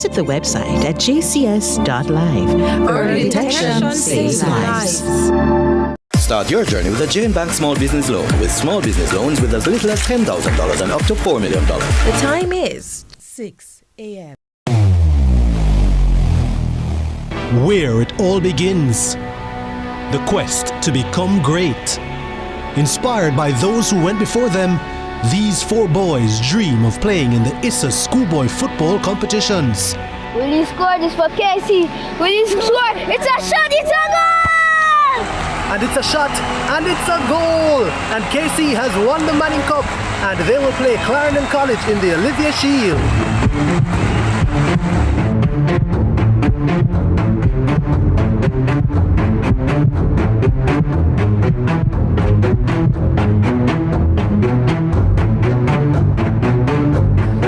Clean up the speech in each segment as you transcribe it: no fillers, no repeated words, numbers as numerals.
visit the website at jcs.live. Early detection saves lives. Start your journey with a Jane Bank Small Business Loan with small business loans with as little as $10,000 and up to $4 million. The time is 6 a.m. Where it all begins. The quest to become great. Inspired by those who went before them, these four boys dream of playing in the ISSA schoolboy football competitions. Will you score this for Casey? Will you score? It's a shot, it's a goal! And it's a shot, and it's a goal! And Casey has won the Manning Cup, and they will play Clarendon College in the Olivia Shield.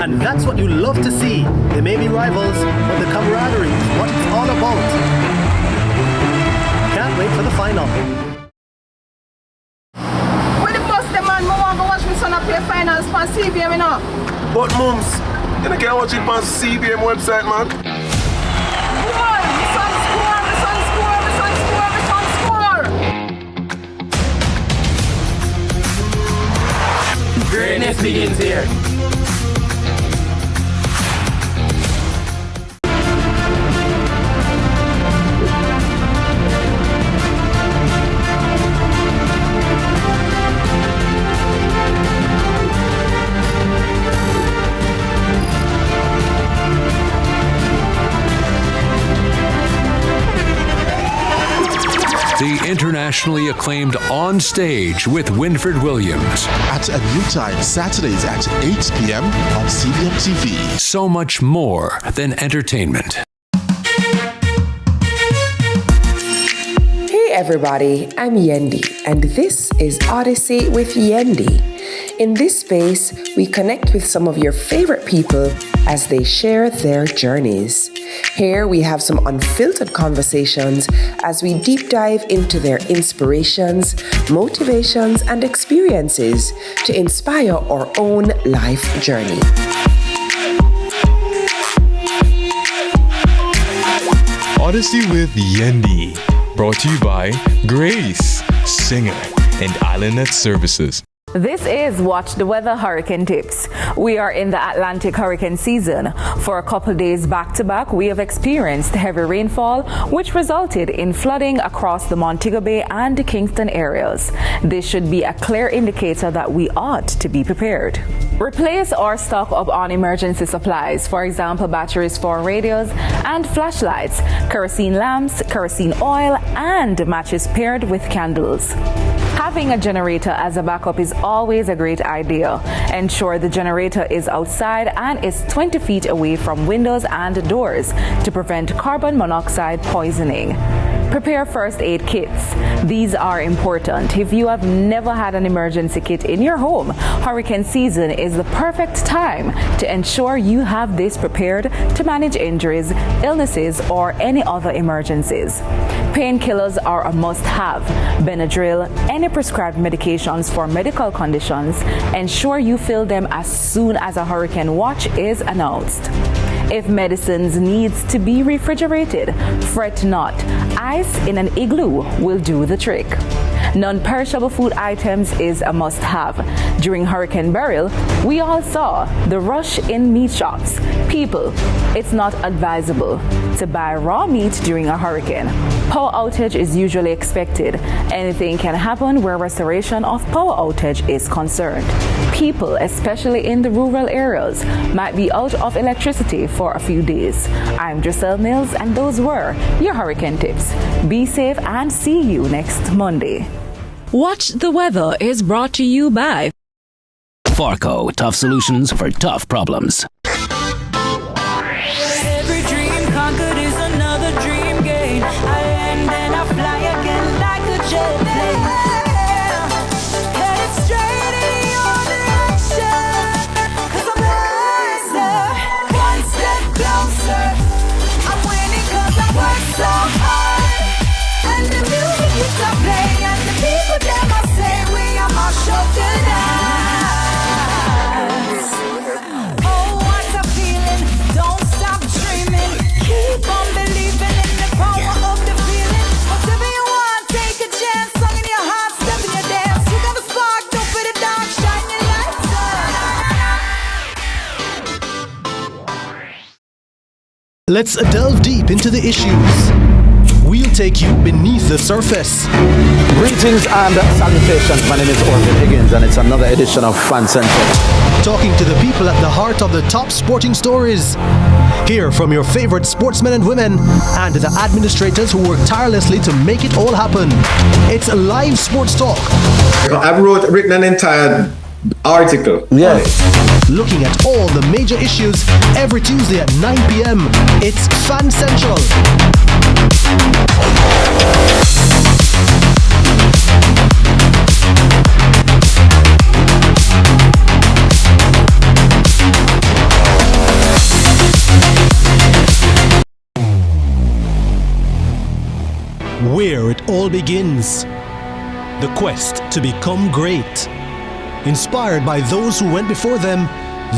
And that's what you love to see. They may be rivals, but the camaraderie is what it's all about. Can't wait for the final. When the bus the man, I want to watch my son play finals on CVM, you know. But mums, you can't watch it on CVM website, man. Score! My son score! My son score! My son score! My son score! Greatness begins here. The internationally acclaimed On Stage with Winfred Williams. At a new time, Saturdays at 8 p.m. on CVM TV. So much more than entertainment. Hey everybody, I'm Yendi, and this is Odyssey with Yendi. In this space, we connect with some of your favorite people as they share their journeys. Here we have some unfiltered conversations as we deep dive into their inspirations, motivations, and experiences to inspire our own life journey. Odyssey with Yendi, brought to you by Grace, Singer, and Islandnet Services. This is Watch the Weather Hurricane Tips. We are in the Atlantic hurricane season. For a couple days back to back, we have experienced heavy rainfall, which resulted in flooding across the Montego Bay and Kingston areas. This should be a clear indicator that we ought to be prepared. Replace or stock up on emergency supplies, for example, batteries for radios and flashlights, kerosene lamps, kerosene oil, and matches paired with candles. Having a generator as a backup is always a great idea. Ensure the generator is outside and is 20 feet away from windows and doors to prevent carbon monoxide poisoning. Prepare first aid kits. These are important. If you have never had an emergency kit in your home, hurricane season is the perfect time to ensure you have this prepared to manage injuries, illnesses, or any other emergencies. Painkillers are a must-have. Benadryl, any prescribed medications for medical conditions, ensure you fill them as soon as a hurricane watch is announced. If medicines needs to be refrigerated, fret not. Ice in an igloo will do the trick. Non-perishable food items is a must-have. During Hurricane Beryl, we all saw the rush in meat shops. People, it's not advisable to buy raw meat during a hurricane. Power outage is usually expected. Anything can happen where restoration of power outage is concerned. People, especially in the rural areas, might be out of electricity for a few days. I'm Giselle Mills, and those were your hurricane tips. Be safe and see you next Monday. Watch the Weather is brought to you by Farco, tough solutions for tough problems. Every dream conquered is another dream gained. I land and I fly again like a jet plane. Headed straight in your direction, 'cause I'm wiser, one step closer. I'm winning 'cause I work so hard. And the music keeps on playing, and the people them I say we are my show tonight. Oh, what a feeling, don't stop dreaming. Let's delve deep into the issues. We'll take you beneath the surface. Greetings and salutations. My name is Orville Higgins and it's another edition of Fan Central. Talking to the people at the heart of the top sporting stories. Hear from your favorite sportsmen and women and the administrators who work tirelessly to make it all happen. It's live sports talk. I've written an entire article. Yes. Looking at all the major issues every Tuesday at 9 p.m. It's Fan Central. Where it all begins. The quest to become great. Inspired by those who went before them,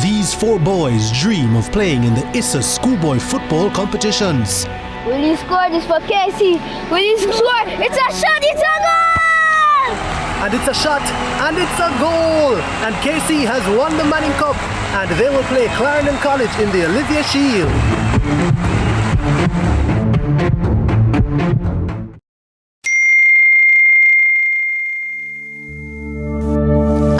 these four boys dream of playing in the ISA schoolboy football competitions. Will you score this for Casey? Will you score? It's a shot, it's a goal! And it's a shot, and it's a goal! And Casey has won the Manning Cup, and they will play Clarendon College in the Olivia Shield.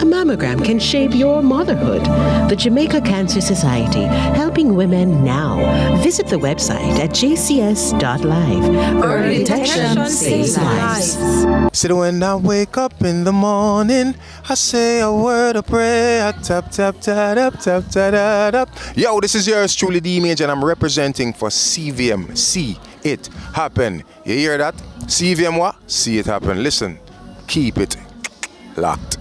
Mammogram can shape your motherhood. The Jamaica Cancer Society, helping women now. Visit the website at jcs.live. Early detection saves lives. So when I wake up in the morning, I say a word of prayer. Tap, tap, tap, tap, tap, tap, tap. Yo, this is yours truly, The Image, and I'm representing for CVM. See it happen. You hear that? CVM what? See it happen. Listen, keep it locked.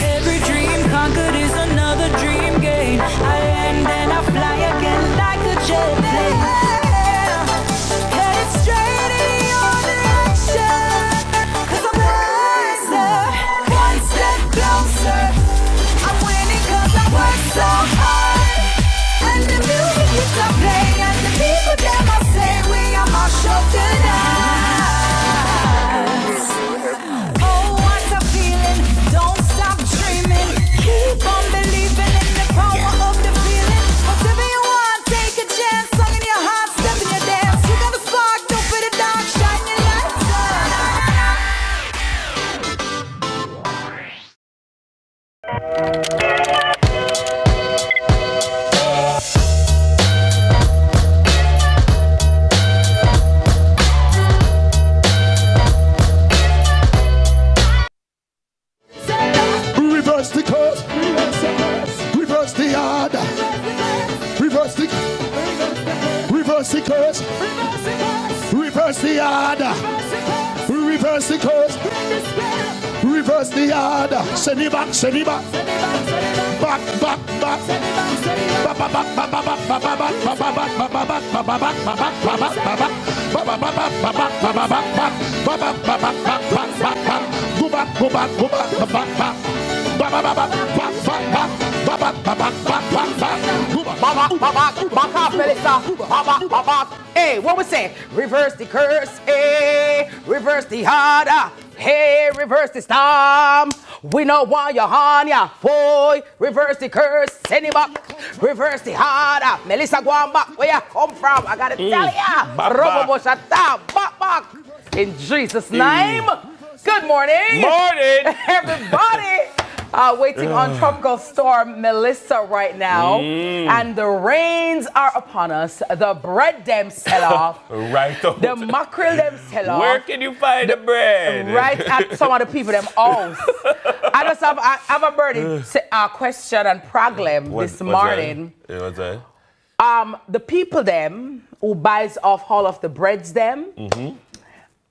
Every dream conquered is another dream gained. I land and I fly again like a jet plane. Headed straight in your direction, 'cause I'm wiser, one step closer. I'm winning 'cause I work so hard. And the music hits I play, and the people them I say we are my show tonight. Keep on believing in the power of the feeling. Whatever you want, take a chance. Song in your heart, step in your dance. You got a spark, don't put it down. Shine your lights Reverse the curse. Reverse the yard. Reverse the curse. Reverse the yard. Reverse the curse. Reverse the yard. Send it back. Send it back. Back. Back. Back. Back. Back. Back. Back. Back. Back. Back. Go back. Go back. Go back. Back. Back. Back off, Melissa. Back. Hey, what we say? Reverse the curse. Hey, reverse the harder. Hey, reverse the storm. We don't want your horn, ya boy. Reverse the curse. Send it back. Reverse the harder. Melissa, go on back. Where you come from? I gotta tell ya. Back. In Jesus' name. Good morning. Morning. Everybody. Waiting on Tropical Storm Melissa right now. And the rains are upon us. The bread them sell off. Right on. The mackerel them sell off. Where can you find the bread? Right at some of the people them house. I just have a burning question and problem this morning. What's that? The people them who buys off all of the breads them.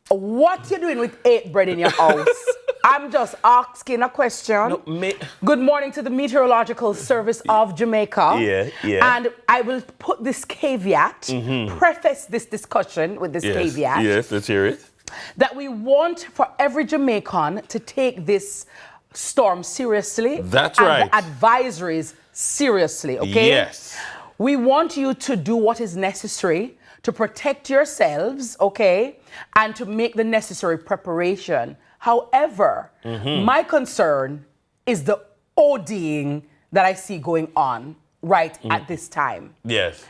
What you doing with 8 bread in your house? I'm just asking a question. No, Good morning to the Meteorological Service of Jamaica. Yeah. And I will put this caveat, preface this discussion with this caveat. Yes, let's hear it. That we want for every Jamaican to take this storm seriously. That's and right. the advisories seriously, okay? Yes. We want you to do what is necessary to protect yourselves, okay, and to make the necessary preparation. However, my concern is the ODing that I see going on right at this time. Yes.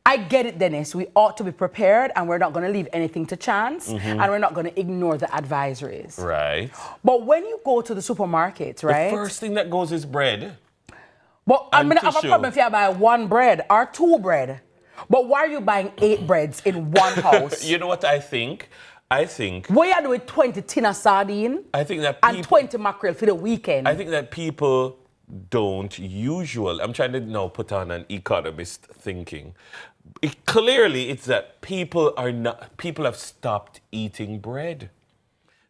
I get it, Dennis. We ought to be prepared, and we're not going to leave anything to chance, and we're not going to ignore the advisories. Right. But when you go to the supermarket, right? The first thing that goes is bread. But I'm going to have a problem if you buy 1 bread or 2 bread. But why are you buying 8 breads in one house? You know what I think? I think... What you do with 20 tin of sardine? I think that and 20 mackerel for the weekend. I think that people don't usually... I'm trying to now put on an economist thinking. Clearly, it's that people have stopped eating bread.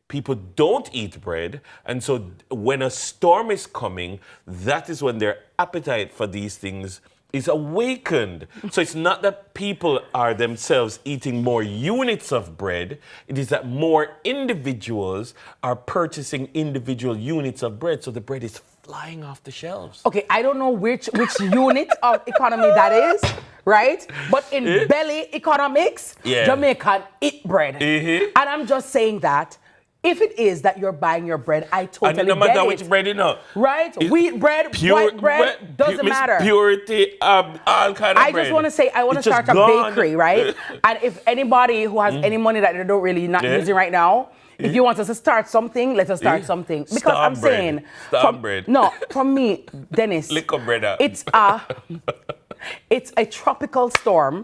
People don't eat bread, and so when a storm is coming, that is when their appetite for these things is awakened. So it's not that people are themselves eating more units of bread, it is that more individuals are purchasing individual units of bread, so the bread is flying off the shelves. Okay, I don't know which unit of economy that is, right? But in belly economics, Jamaican eat bread. And I'm just saying that if it is that you're buying your bread, I totally get it. And no matter which bread, you know. Right? Wheat bread, white bread, doesn't matter. Purity, all kind of bread. I just want to say, I want to start a bakery, right? And if anybody who has any money that they don't really not using right now, if you want us to start something, let us start something. Because Star I'm bread. saying, Star bread. No, from me, Dennis, Liquor bread out. it's a tropical storm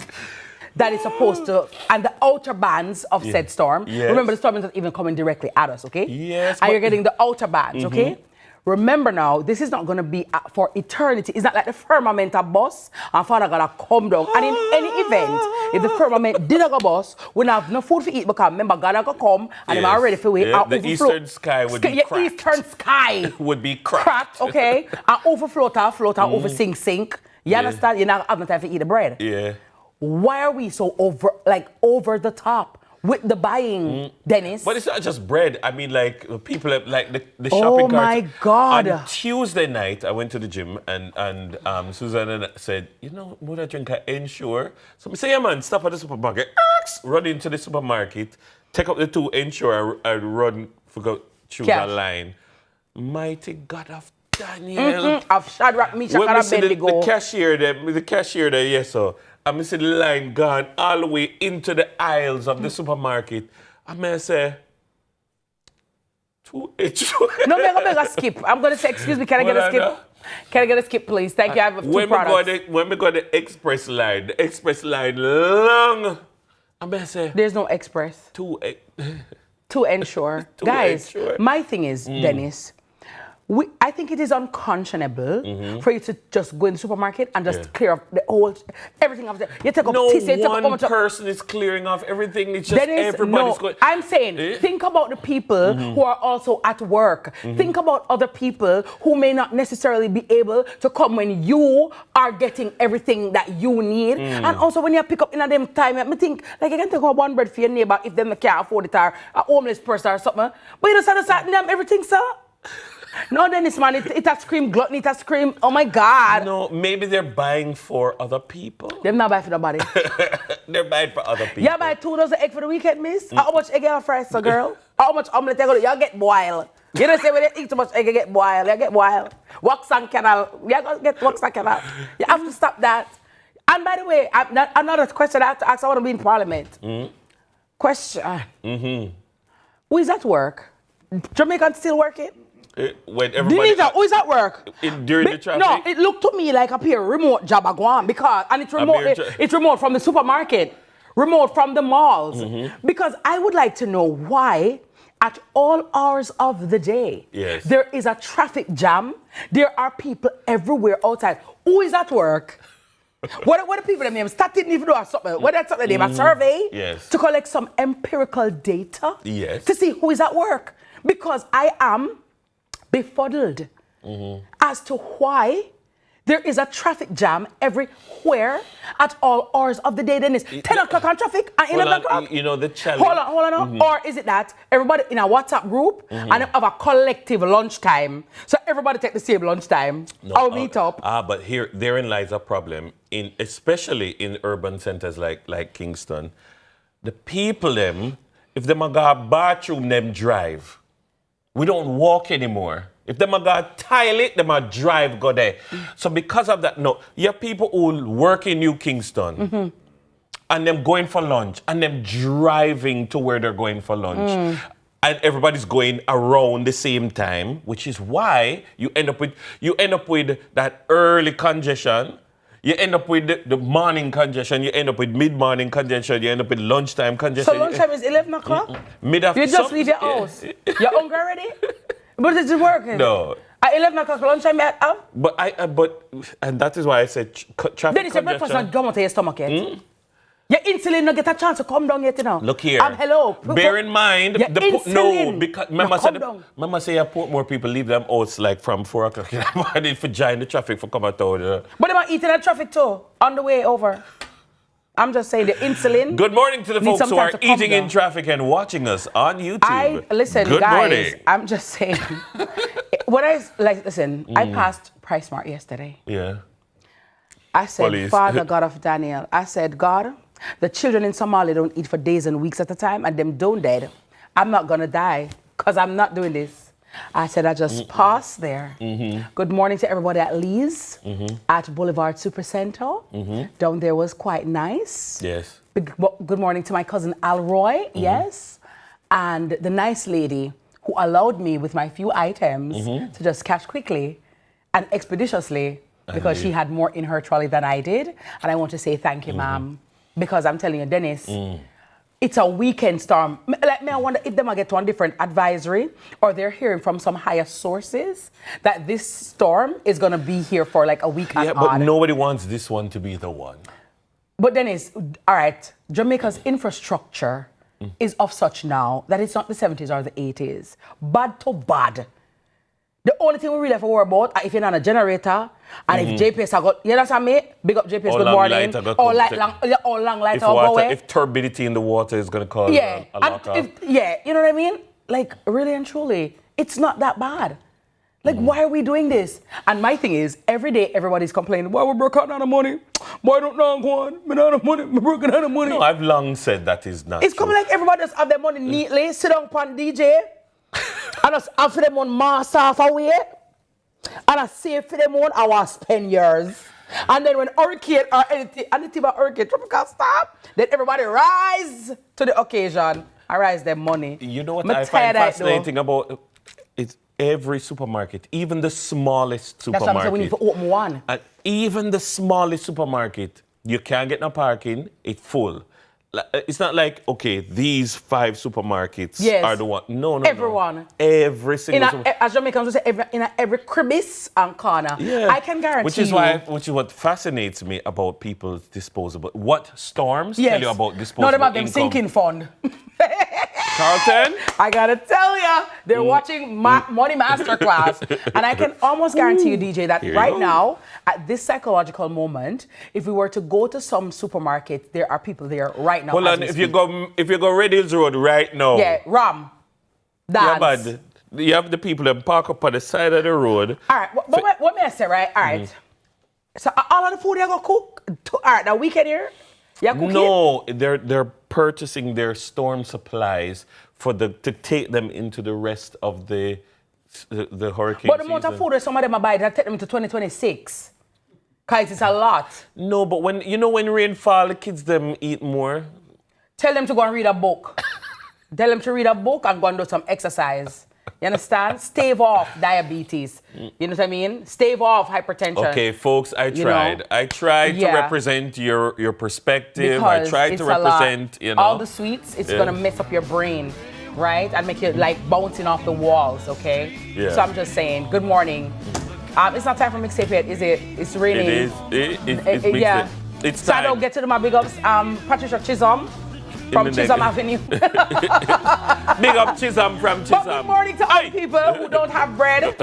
that is supposed to, and the outer bands of said storm. Yes. Remember, the storm is not even coming directly at us, okay? Yes. And you're getting the outer bands, okay? Remember now, this is not going to be for eternity. It's not like the firmament a bus and Father God a come down. And in any event, if the firmament didn't go bus, we don't have no food to eat because remember God will come and I'm ready for wait. The eastern sky would be cracked. Eastern sky would be cracked. Okay? And overflow and over sink. You understand? You're not having time to eat the bread. Yeah. Why are we so over the top with the buying, Dennis? But it's not just bread. I mean, like people have, like the shopping carts. Oh my God! On Tuesday night, I went to the gym and Susanna said, "You know, would I drink an Ensure?" So I say, "Yeah, man, stop at the supermarket, run into the supermarket, take up the 2 Ensure and run for choose a line." Mighty God of Daniel! Of Shadrach, Meshach, and Abednego. The cashier there, yes, so. I see the line gone all the way into the aisles of the supermarket. I may say, 2 Ensure. No, I'm going to skip. I'm going to say, excuse me, can I get a skip? Can I get a skip, please? Thank you. I have 2 products. When we go the express line long, I may say, there's no express. 2 Ensure. Guys, my thing is, Dennis, I think it is unconscionable for you to just go in the supermarket and just clear up everything off there. You take up one person is clearing off everything. It's just everybody's going. I'm saying, think about the people who are also at work. Think about other people who may not necessarily be able to come when you are getting everything that you need. And also when you pick up in a them time, I think, like you can take out 1 bread for your neighbor if them can't afford it or a homeless person or something. But you just have to start them everything, sir. No, Dennis, man, it has scream gluttony, it has scream, oh my God. No, maybe they're buying for other people. They're not buying for nobody. They're buying for other people. You buy 2 dozen egg for the weekend, miss? How much egg you fry, so girl? How much omelette you go? You get boiled. You don't say when you eat too much egg, you get boiled. You get boiled. Wax and canal. You get wax and canal. You have to stop that. And by the way, another question I have to ask, I want to be in Parliament. Question. Who is at work? Jamaicans still working? When everybody who is at work? During the traffic? No, it looked to me like a pure remote job I go on because, and it's remote from the supermarket, remote from the malls. Because I would like to know why at all hours of the day there is a traffic jam. There are people everywhere outside. Who is at work? What are people that name? Start didn't even do something. What that's something name? A survey to collect some empirical data to see who is at work. Because I am befuddled as to why there is a traffic jam everywhere at all hours of the day. Then it's 10 o'clock on traffic and 11 o'clock. You know the challenge. Hold on. Or is it that everybody in a WhatsApp group and they have a collective lunchtime? So everybody take the same lunchtime. I'll meet up. But therein lies a problem, especially in urban centers like Kingston. The people them, if them go to bathroom, them drive. We don't walk anymore. If them a got tile it, them a drive go there. So because of that, no, you have people who work in New Kingston and them going for lunch and them driving to where they're going for lunch. And everybody's going around the same time, which is why you end up with that early congestion. You end up with the morning congestion. You end up with mid-morning congestion. You end up with lunchtime congestion. So lunchtime is 11 o'clock? Mid-after. You just leave your house. You're hungry already? But it's working. No. At 11 o'clock lunchtime, you're out? And that is why I said traffic Then it's your breakfast not come out of your stomach yet. Your insulin not get a chance to come down yet, you know. Look here. Hello. Bear in mind, because remember say more people leave them house like from 4 o'clock in the morning for join the traffic for come out. But they are eating at traffic too, on the way over. I'm just saying the insulin. Good morning to the folks who are eating in traffic and watching us on YouTube. Listen, Good guys, morning. I'm just saying. I passed Price Mart yesterday. Yeah. I said, Police. Father God of Daniel, I said, God, the children in Somalia don't eat for days and weeks at a time, and them don't dead. I'm not going to die because I'm not doing this. I said, I just paused there. Good morning to everybody at Lee's, at Boulevard Supercenter. Down there was quite nice. Yes. Good morning to my cousin Alroy, yes. And the nice lady who allowed me with my few items to just catch quickly and expeditiously because she had more in her trolley than I did. And I want to say thank you, ma'am. Because I'm telling you, Dennis, it's a weekend storm. I wonder if them get one different advisory or they're hearing from some higher sources that this storm is going to be here for like a week and but nobody wants this one to be the one. But Dennis, all right, Jamaica's infrastructure is of such now that it's not the 70s or the 80s. Bad to bad. The only thing we really have to worry about if you're on a generator and if JPS have got, you understand me? Big up JPS, good morning. Or long light or go away. If turbidity in the water is going to cause a lockout. You know what I mean? Like, really and truly, it's not that bad. Like, why are we doing this? And my thing is, every day everybody's complaining, why we broke out of money? Why don't know one? Me not have money, me broken out of money. No, I've long said that is not It's coming like everybody just have their money neatly, sit down upon DJ, and just have for them on mass off away, and I save for them on our spend years. And then when hurricane or anything about hurricane, tropical storm, then everybody rise to the occasion and rise their money. You know what I find fascinating about it's every supermarket, even the smallest supermarket. That's what I'm saying, we need to open one. And even the smallest supermarket, you can't get no parking, it's full. It's not like, okay, these 5 supermarkets are the one. No. Everyone. Every single as Jamaicans we say, in every crevice and corner. Yeah. I can guarantee which is what fascinates me about people's disposable. What storms tell you about disposable Not about them income? sinking fund. Carlton? I gotta tell you, they're watching Money Masterclass. And I can almost guarantee you, DJ, that right now, at this psychological moment, if we were to go to some supermarket, there are people there right now. Hold on, if you go Red Hills Road right now. Yeah, Ram. Dance. Yeah, but you have the people that park up on the side of the road. All right, what may I say, right? All right. So all of the food you're gonna cook? All right, now weekend here? No, they're purchasing their storm supplies to take them into the rest of the hurricane But the amount of food that some of them are buying, they'll take them into 2026. Because it's a lot. No, but when rain fall, the kids them eat more. Tell them to go and read a book. Tell them to read a book and go and do some exercise. You understand? Stave off diabetes. You know what I mean? Stave off hypertension. Okay, folks, I tried. I tried to represent your perspective. Because I tried to represent, all the sweets, it's going to mess up your brain, right? And make you like bouncing off the walls, okay? Yeah. So I'm just saying, good morning. It's not time for mixtape yet, is it? It's raining. It is. Yeah. It's so time. I don't get to my big ups. Patricia Chisholm from Chisholm Avenue. Big up Chisholm from Chisholm. But good morning to all people who don't have bread.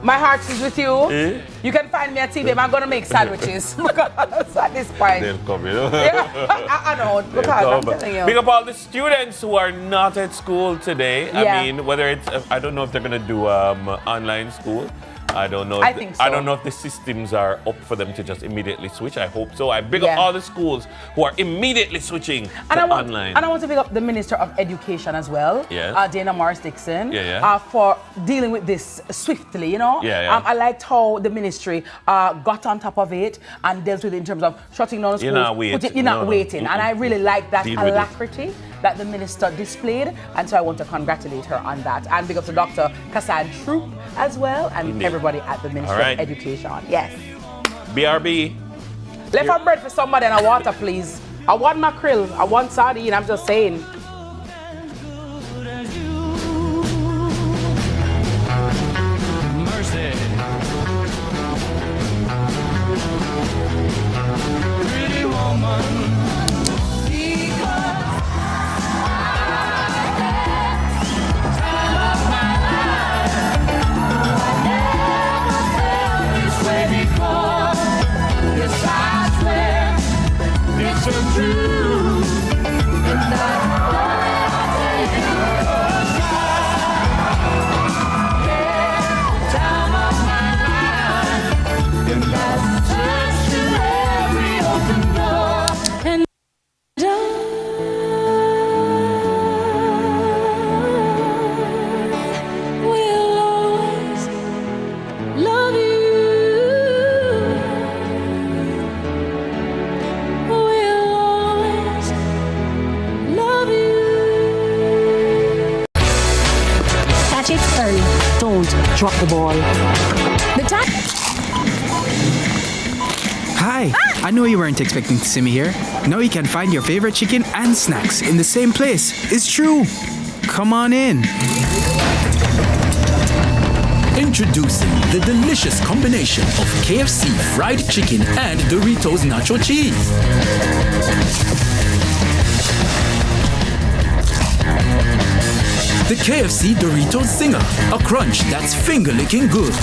My heart is with you. You can find me at CVM. I'm going to make sandwiches. At this point. They'll come, I know. Because I'm telling you. Big up all the students who are not at school today. I mean, whether it's, I don't know if they're going to do online school. I don't know. I think so. I don't know if the systems are up for them to just immediately switch. I hope so. I big Yeah. up all the schools who are immediately switching to online. And I want to pick up the Minister of Education as well, Yeah. Dana Morris-Dixon, Yeah. for dealing with this swiftly, you know. Yeah. I liked how the ministry got on top of it and dealt with it in terms of shutting down schools. You're not waiting. You're not No. waiting. And I really like that Deal with it. alacrity that the minister displayed. And so I want to congratulate her on that. And big up to Dr. Kassan Troop as well, and Indeed. everybody at the Ministry All right. of Education. Yes. BRB. Left for bread for somebody and a water, please. I want mackerel. I want sardine. I'm just saying. Mercy. Pretty woman. It's so true. And time of my life. And that's just to every open door. And will always love you. Will always love you. Catch it early. Don't drop the ball. The time. Hi, I know you weren't expecting to see me here. Now you can find your favorite chicken and snacks in the same place. It's true. Come on in. Introducing the delicious combination of KFC fried chicken and Doritos nacho cheese. The KFC Doritos Zinger, a crunch that's finger-licking good.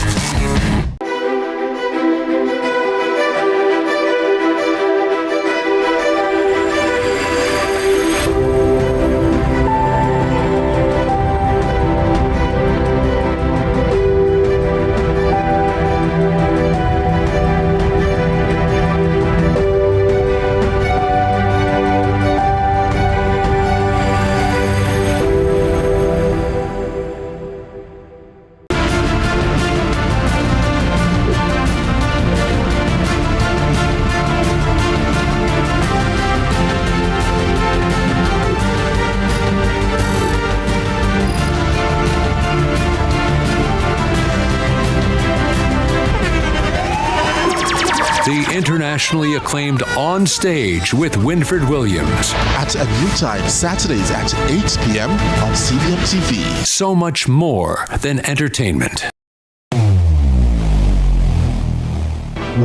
The internationally acclaimed On Stage with Winfred Williams. At a new time, Saturdays at 8 p.m. on CVM TV. So much more than entertainment.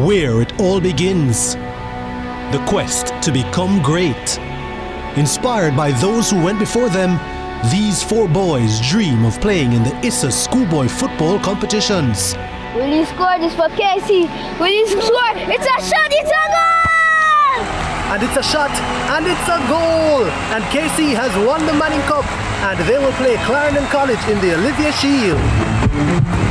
Where it all begins. The quest to become great. Inspired by those who went before them, these four boys dream of playing in the ISA schoolboy football competitions. Will you score this for Casey? Will you score? It's a shot, it's a goal! And it's a shot, and it's a goal! And KC has won the Manning Cup, and they will play Clarendon College in the Olivia Shield.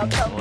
Welcome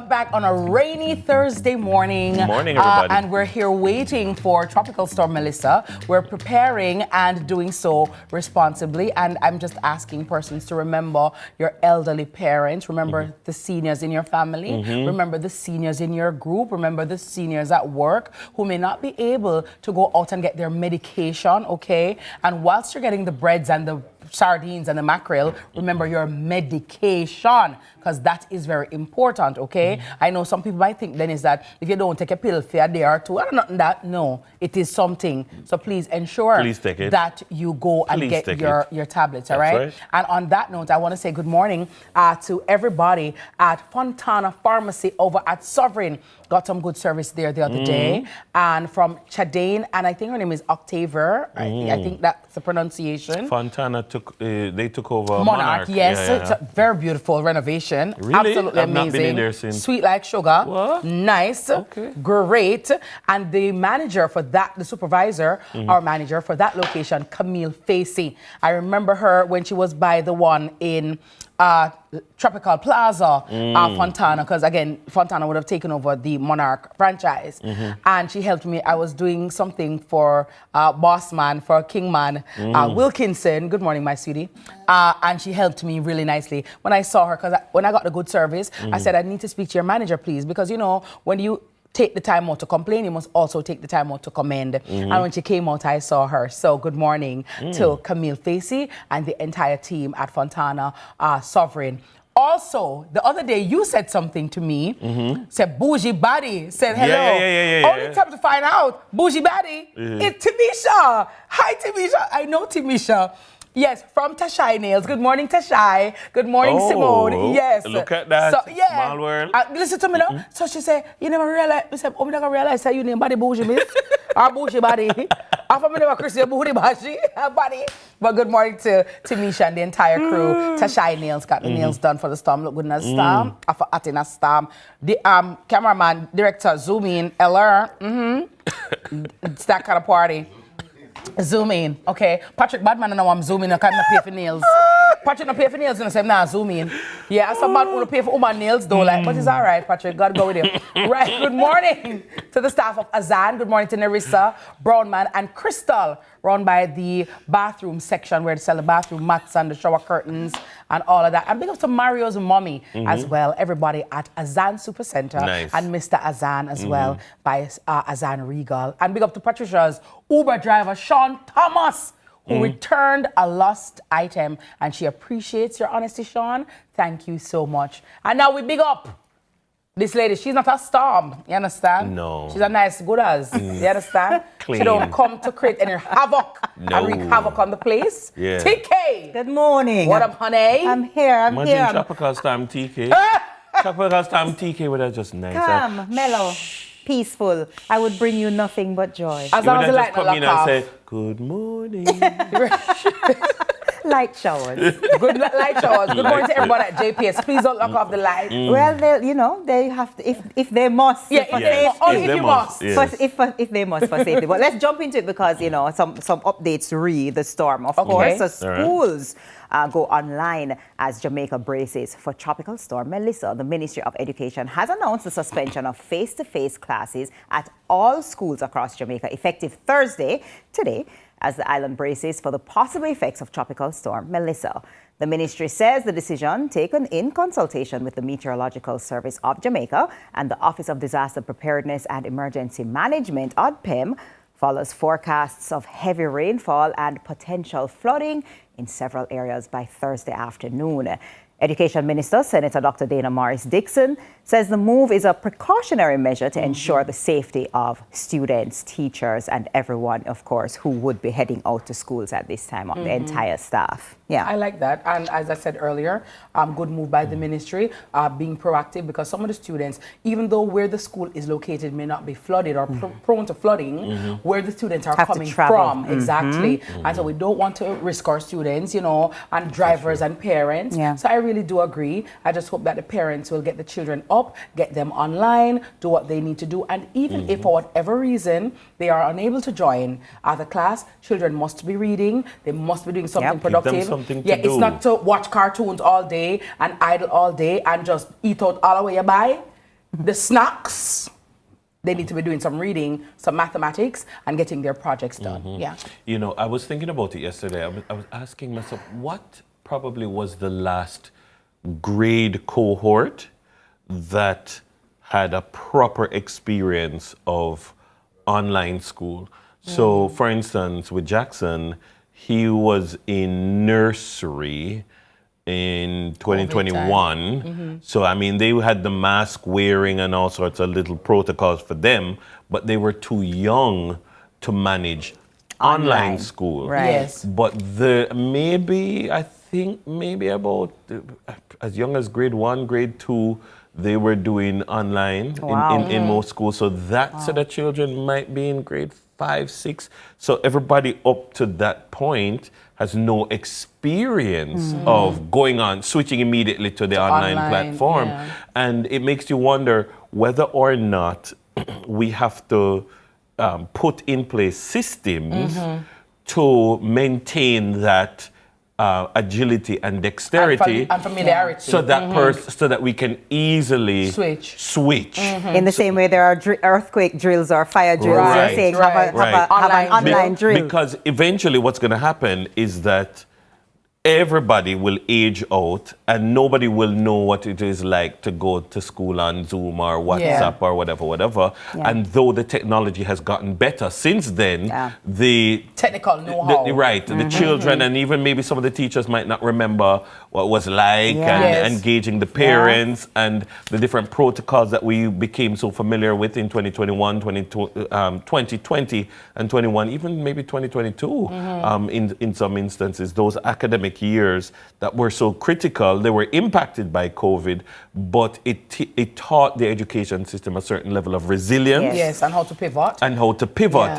back on a rainy Thursday morning. Good morning, everybody. And we're here waiting for Tropical Storm Melissa. We're preparing and doing so responsibly. And I'm just asking persons to remember your elderly parents. Remember the seniors in your family. Remember the seniors in your group. Remember the seniors at work who may not be able to go out and get their medication, okay? And whilst you're getting the breads and the sardines and the mackerel, remember your medication, because that is very important, okay? I know some people might think then is that if you don't take a pill for a day or two, I don't know that. No, it is something. So please ensure that you go and get your tablets, all right? And on that note, I want to say good morning to everybody at Fontana Pharmacy over at Sovereign. Got some good service there the other day. And from Chadane, and I think her name is Octaver. I think that's the pronunciation. Fontana they took over Monarch. Yes, it's a very beautiful renovation. Really? Absolutely I've amazing. not been in there since. Sweet like sugar. What? Nice. Okay. Great. And the manager for that, the supervisor, our manager for that location, Camille Facey. I remember her when she was by the one in Tropical Plaza, Fontana, because again, Fontana would have taken over the Monarch franchise. And she helped me. I was doing something for Bossman, for Kingman, Wilkinson. Good morning, my sweetie. And she helped me really nicely. When I saw her, because when I got the good service, I said, I need to speak to your manager, please. Because, you know, when you take the time out to complain, you must also take the time out to commend. And when she came out, I saw her. So good morning to Camille Facey and the entire team at Fontana Sovereign. Also, the other day you said something to me, said bougie body, said hello. Yeah. Only time to find out, bougie body, it's Tamisha. Hi, Tamisha. I know Tamisha. Yes, from Tashai Nails. Good morning, Tashai. Good morning, Simone. Yes. Look at that. So, yeah. Small world. Listen to me now. So she said, you never realize, I said, oh, we never realize that you name body bougie, miss. Or bougie body. After me never Christian bougie body. But good morning to Misha and the entire crew. Tashai Nails got the nails done for the storm. Look good in a storm. After in a storm. The cameraman, director, zoom in, LR. It's that kind of party. Zoom in, okay? Patrick Badman and now I'm zooming, I can't pay for nails. Patrick no pay for nails, and I say, nah, zoom in. Yeah, some man who pay for woman nails though, like, but it's all right, Patrick, God go with him. Right, good morning to the staff of Azan. Good morning to Nerissa, Brownman, and Crystal, run by the bathroom section where they sell the bathroom mats and the shower curtains and all of that. And big up to Mario's mommy as well, everybody at Azan Supercenter and Mr. Azan as well by Azan Regal. And big up to Patricia's Uber driver, Sean Thomas, who returned a lost item, and she appreciates your honesty, Sean. Thank you so much. And now we big up this lady. She's not a storm, you understand? No. She's a nice good as, you understand? Clean. She don't come to create any havoc and wreak havoc on the place. Yeah. TK! Good morning. What up, honey? I'm here, Imagine Tropical Storm TK. Tropical Storm TK would have just nice. Calm, mellow, peaceful. I would bring you nothing but joy. As long as the light come in and say, good morning. Light showers. Good light showers. Good morning to everybody at JPS. Please don't lock off the light. Well, they have to, if they must. Yeah, for safety. Only if you must. Yes. If they must for safety. But let's jump into it because, some updates re the storm, of course. So schools go online as Jamaica braces for Tropical Storm Melissa. The Ministry of Education has announced the suspension of face-to-face classes at all schools across Jamaica effective Thursday, today, as the island braces for the possible effects of Tropical Storm Melissa. The ministry says the decision, taken in consultation with the Meteorological Service of Jamaica and the Office of Disaster Preparedness and Emergency Management, ODPEM, follows forecasts of heavy rainfall and potential flooding in several areas by Thursday afternoon. Education Minister, Senator Dr. Dana Morris Dixon, says the move is a precautionary measure to ensure the safety of students, teachers, and everyone, of course, who would be heading out to schools at this time, the entire staff. Yeah, I like that. And as I said earlier, good move by the ministry, being proactive, because some of the students, even though where the school is located may not be flooded or prone to flooding, where the students are coming from, exactly. And so we don't want to risk our students, and drivers and parents. Yeah. So I really really do agree. I just hope that the parents will get the children up, get them online, do what they need to do. And even if for whatever reason they are unable to join the class, children must be reading. They must be doing something productive. Give them something to do. It's not to watch cartoons all day and idle all day and just eat out all the way you buy. The snacks, they need to be doing some reading, some mathematics, and getting their projects done. Yeah. You know, I was thinking about it yesterday. I was asking myself, what probably was the last grade cohort that had a proper experience of online school? So, for instance, with Jackson, he was in nursery in 2021. So, I mean, they had the mask wearing and all sorts of little protocols for them, but they were too young to manage online school. Right. Yes. But I think maybe about as young as grade 1, grade 2, they were doing online in most schools. So that set of children might be in grade 5, 6. So everybody up to that point has no experience of going on, switching immediately to the online platform. Yeah. And it makes you wonder whether or not we have to put in place systems to maintain that agility and dexterity and familiarity, so that so that we can easily switch. In the same way there are earthquake drills or fire drills, you're saying have an online drill. Because eventually what's going to happen is that everybody will age out and nobody will know what it is like to go to school on Zoom or WhatsApp or whatever. And though the technology has gotten better since then, the technical know-how. The children and even maybe some of the teachers might not remember what it was like and engaging the parents and the different protocols that we became so familiar with in 2021, 2020 and 21, even maybe 2022 in some instances. Those academic years that were so critical, they were impacted by COVID, but it taught the education system a certain level of resilience. Yes, and how to pivot.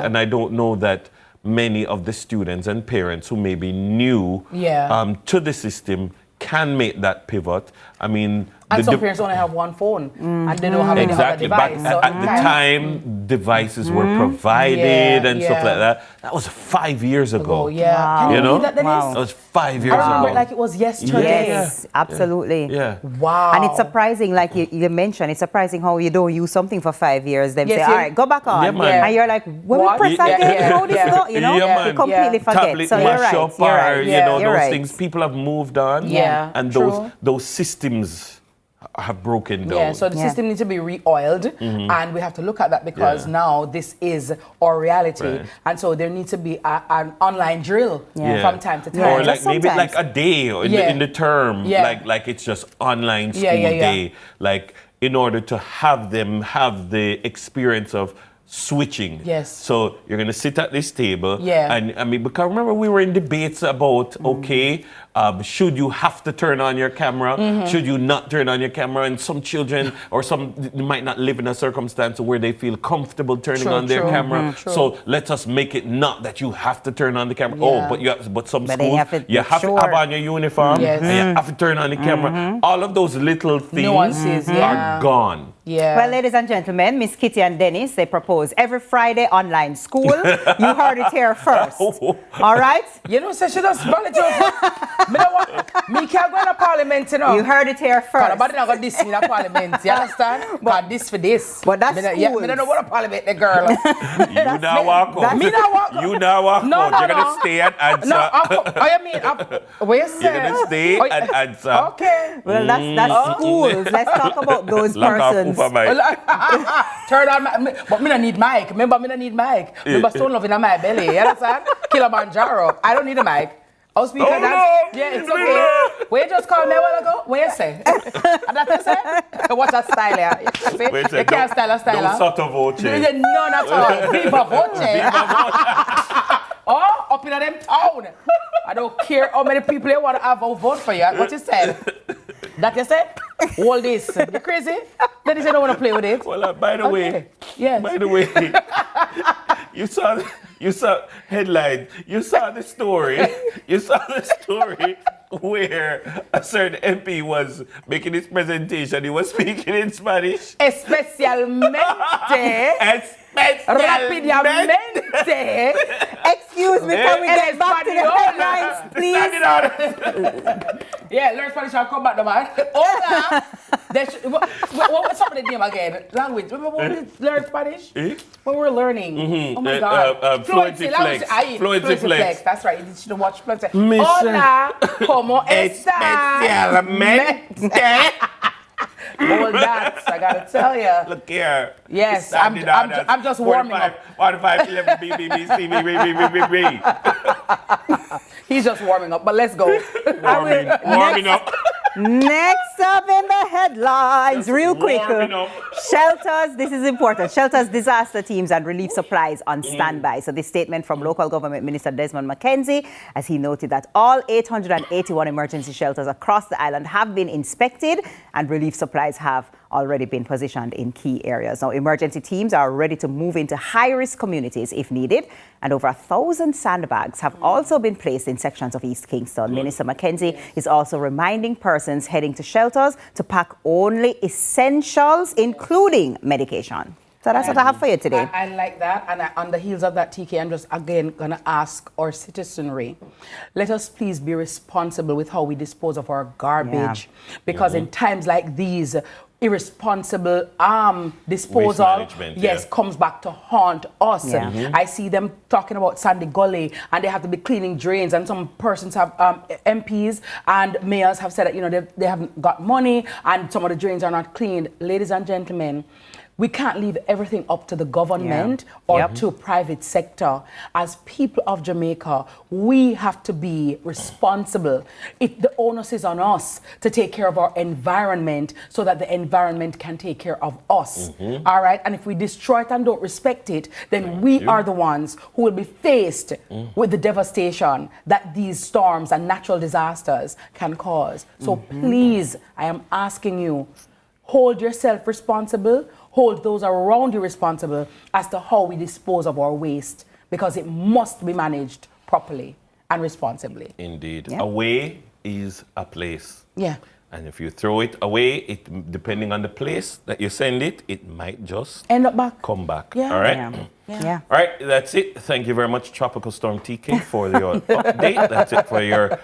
And I don't know that many of the students and parents who may be new to the system can make that pivot. I mean, and some parents only have one phone and they don't have any other device. But at the time, devices were provided and stuff like that. That was 5 years ago. Can you believe that, Dennis? That was 5 years ago. I remember it like it was yesterday. Yes, absolutely. Yeah. Wow. And it's surprising, like you mentioned, it's surprising how you don't use something for 5 years. Then say, all right, go back on. And you're like, when we press again, how this go? You know, you completely forget. Tablet So you're right. you know, those things, people have moved on. Yeah. And those systems have broken down. Yeah, so the system needs to be re-oiled and we have to look at that because now this is our reality. And so there needs to be an online drill from time to time. Or like maybe like a day in the term, like it's just online school day. Like in order to have them have the experience of switching. Yes. So you're going to sit at this table. And I mean, because remember we were in debates about, should you have to turn on your camera? Should you not turn on your camera? And some children or some might not live in a circumstance where they feel comfortable turning on their camera. So let us make it not that you have to turn on the camera. But some schools you have to have on your uniform and you have to turn on the camera. All of those little things are gone. Yeah. Well, ladies and gentlemen, Miss Kitty and Dennis, they propose every Friday online school. You heard it here first. All right? You know, so she just brought it up. Me can't go in a parliament, you know. You heard it here first. Nobody not got this in a parliament, you understand? But this for this. But that's schools. I don't know what a parliament, the girl. You now walk out. Me now walk out. You now walk out. You're going to stay and answer. No, you mean, what you say? You're going to stay and answer. Okay. Well, that's schools. Let's talk about those persons. Turn on my, but me don't need mic. Remember, me don't need mic. Remember, stone love in my belly. You understand? Kilimanjaro. I don't need a mic. I'll speak on that. Yeah, it's okay. When you just call me a while ago, what you say? And that you say? What's that style here? You see? Wait, you can't style a style. Don't sotto voce. None at all. Viva voce. Oh, up in them town. I don't care how many people you want to have a vote for you. What you said? That you said? All this. You crazy? Then you say don't want to play with it. Well, by the way, you saw headline. You saw the story. where a certain MP was making his presentation. He was speaking in Spanish. Especialmente. Rápidamente. Excuse me, can we get back to the headlines, please? Yeah, learn Spanish. I'll come back, no man. Hola. What's up with the name again? Language. Remember when we learned Spanish? When we were learning. Oh my God. Fluency Flex. Fluency Flex. That's right. You should have watched Fluency. Mission. Hola. ¿Cómo estás? Especialmente. All that, I gotta tell you. Look here. Yes, I'm just warming up. 45, 11, B. He's just warming up, but let's go. Warming up. Next up in the headlines, real quick. Shelters, this is important. Shelters, disaster teams and relief supplies on standby. So this statement from Local Government Minister Desmond McKenzie, as he noted that all 881 emergency shelters across the island have been inspected and relief supplies have already been positioned in key areas. Now, emergency teams are ready to move into high-risk communities if needed, and over 1,000 sandbags have also been placed in sections of East Kingston. Minister McKenzie is also reminding persons heading to shelters to pack only essentials, including medication. So that's what I have for you today. I like that. And on the heels of that, TK, I'm just again going to ask our citizenry, let us please be responsible with how we dispose of our garbage. Because in times like these, irresponsible disposal, comes back to haunt us. I see them talking about Sandy Gully, and they have to be cleaning drains, and some persons have MPs and mayors have said that they haven't got money and some of the drains are not cleaned. Ladies and gentlemen, we can't leave everything up to the government or to private sector. As people of Jamaica, we have to be responsible. The onus is on us to take care of our environment so that the environment can take care of us. All right? And if we destroy it and don't respect it, then we are the ones who will be faced with the devastation that these storms and natural disasters can cause. So please, I am asking you, hold yourself responsible. Hold those around you responsible as to how we dispose of our waste, because it must be managed properly and responsibly. Indeed. Away is a place. Yeah. And if you throw it away, depending on the place that you send it, it might just end up back. Come back. Yeah. All right? Yeah. All right, that's it. Thank you very much, Tropical Storm TK, for your update. That's it for your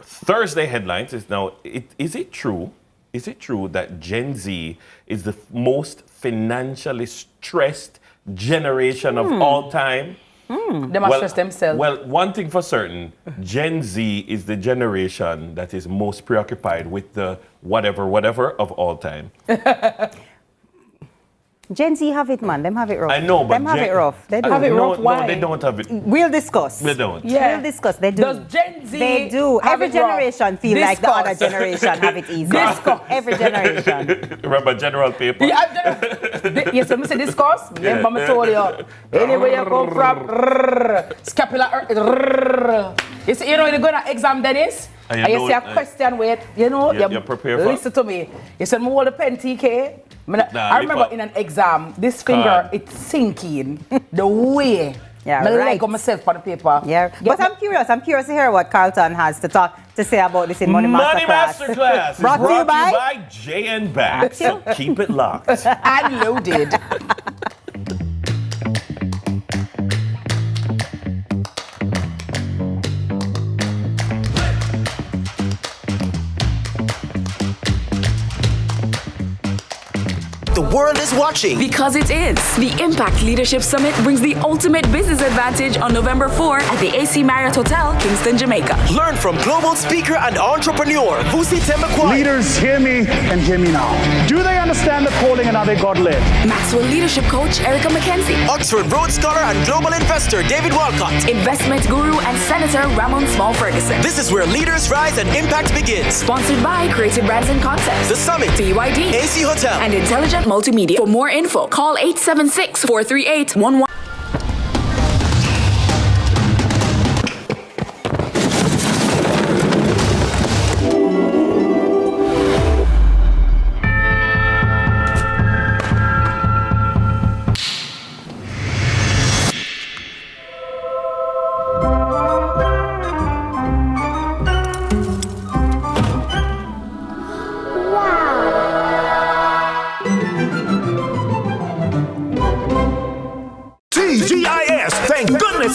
Thursday headlines. Is it true? Is it true that Gen Z is the most financially stressed generation of all time? They must stress themselves. Well, one thing for certain, Gen Z is the generation that is most preoccupied with the whatever of all time. Gen Z have it, man. Them have it rough. I know, but them have it rough. They do. Have it rough? Why? No, they don't have it. We'll discuss. They don't. Yeah. We'll discuss. They do. Does Gen Z They do. have Every it rough? generation feel like the other generation have it easy. Discuss. Every generation. Remember general paper? Yes, when I say discuss, remember I told you. Anywhere you come from, scapula. You see, you're going to exam, Dennis? And you see a question where, you prepare for. Listen to me. You said, hold the pen, TK. I remember in an exam, this finger, it's sinking the way. Yeah, my right. leg on myself on the paper. Yeah, but I'm curious to hear what Carlton has to say about this in Money Masterclass. Is brought to you by J&B. So keep it locked. And loaded. The world is watching. Because it is. The Impact Leadership Summit brings the ultimate business advantage on November 4 at the AC Marriott Hotel, Kingston, Jamaica. Learn from global speaker and entrepreneur, Vusi Tembekwai. Leaders, hear me and hear me now. Do they understand the calling and are they God-led? Maxwell Leadership Coach Erica McKenzie. Oxford Rhodes Scholar and global investor David Walcott. Investment Guru and Senator Ramon Small Ferguson. This is where leaders rise and impact begins. Sponsored by Creative Brands and Concepts, The Summit, BYD, AC Hotel, and Intelligent Multimedia. For more info, call 876-438-11.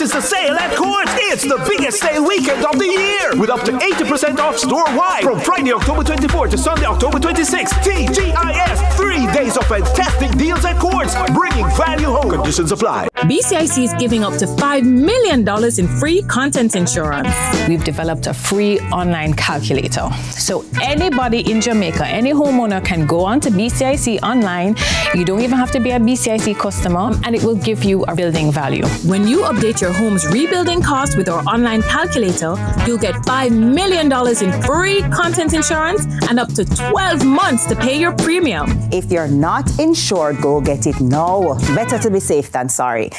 is the sale at Courts. It's the biggest sale weekend of the year with up to 80% off store-wide from Friday, October 24th to Sunday, October 26th. TGIS, 3 days of fantastic deals at Courts, bringing value home. Conditions apply. BCIC is giving up to $5 million in free content insurance. We've developed a free online calculator. So anybody in Jamaica, any homeowner can go on to BCIC online. You don't even have to be a BCIC customer, and it will give you a building value. When you update your home's rebuilding cost with our online calculator, you'll get $5 million in free content insurance and up to 12 months to pay your premium. If you're not insured, go get it now. Better to be safe than sorry.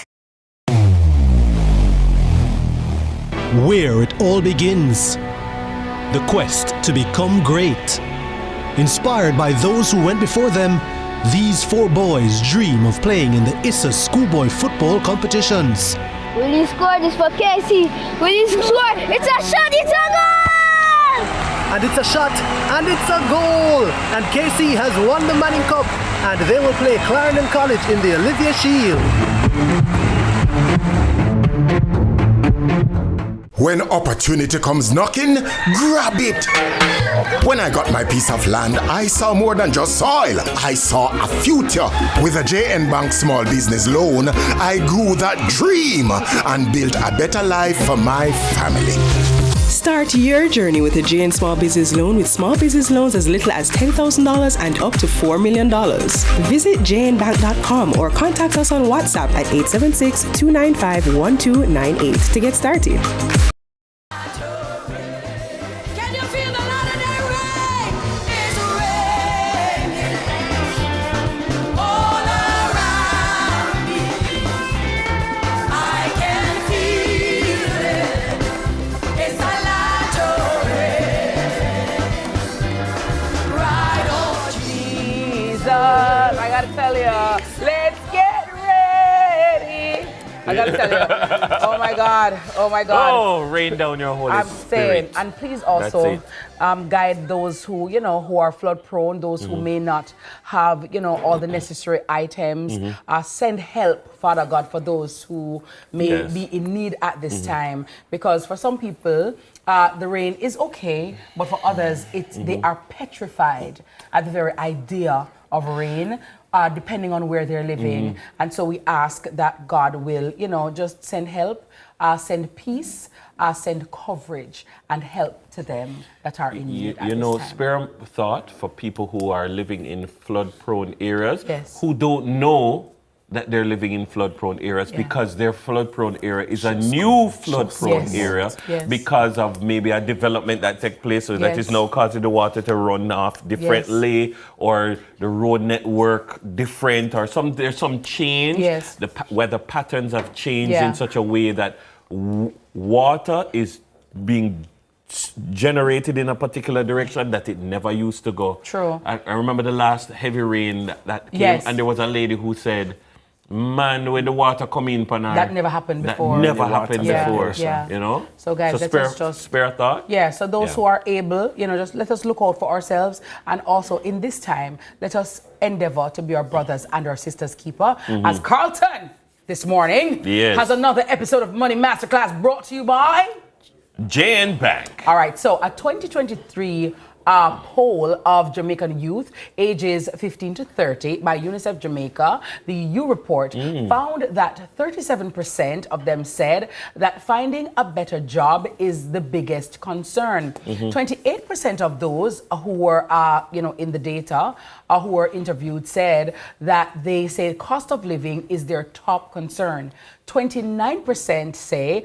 Where it all begins. The quest to become great. Inspired by those who went before them, these 4 boys dream of playing in the ISA schoolboy football competitions. Will you score this for Casey? Will you score? It's a shot, it's a goal! And it's a shot, and it's a goal! And KC has won the Manning Cup, and they will play Clarendon College in the Olivia Shield. When opportunity comes knocking, grab it. When I got my piece of land, I saw more than just soil. I saw a future. With a JN Bank small business loan, I grew that dream and built a better life for my family. Start your journey with a JN Small Business Loan with small business loans as little as $10,000 and up to $4 million. Visit jnbank.com or contact us on WhatsApp at 876-295-1298 to get started. I gotta tell you, oh my God. Oh, rain down your Holy I'm Spirit. saying, and please also guide those who, who are flood prone, those who may not have, all the necessary items. Send help, Father God, for those who may be in need at this time. Because for some people, the rain is okay, but for others, they are petrified at the very idea of rain. Depending on where they're living. And so we ask that God will, just send help, send peace, send coverage and help to them that are in need. Spare a thought for people who are living in flood-prone areas who don't know that they're living in flood-prone areas because their flood-prone area is a new flood-prone area because of maybe a development that took place that is now causing the water to run off differently or the road network different or there's some change. The weather patterns have changed in such a way that water is being generated in a particular direction that it never used to go. True. I remember the last heavy rain that came and there was a lady who said, man, when the water come in, that never happened before. So guys, let us just spare thought. So those who are able, just let us look out for ourselves, and also in this time, let us endeavor to be our brothers and our sisters' keeper. As Carlton this morning has another episode of Money Masterclass brought to you by JN Bank. All right, so a 2023 poll of Jamaican youth ages 15 to 30 by UNICEF Jamaica, the EU report, found that 37% of them said that finding a better job is the biggest concern. 28% of those who were, in the data, who were interviewed said that they say cost of living is their top concern. 29% say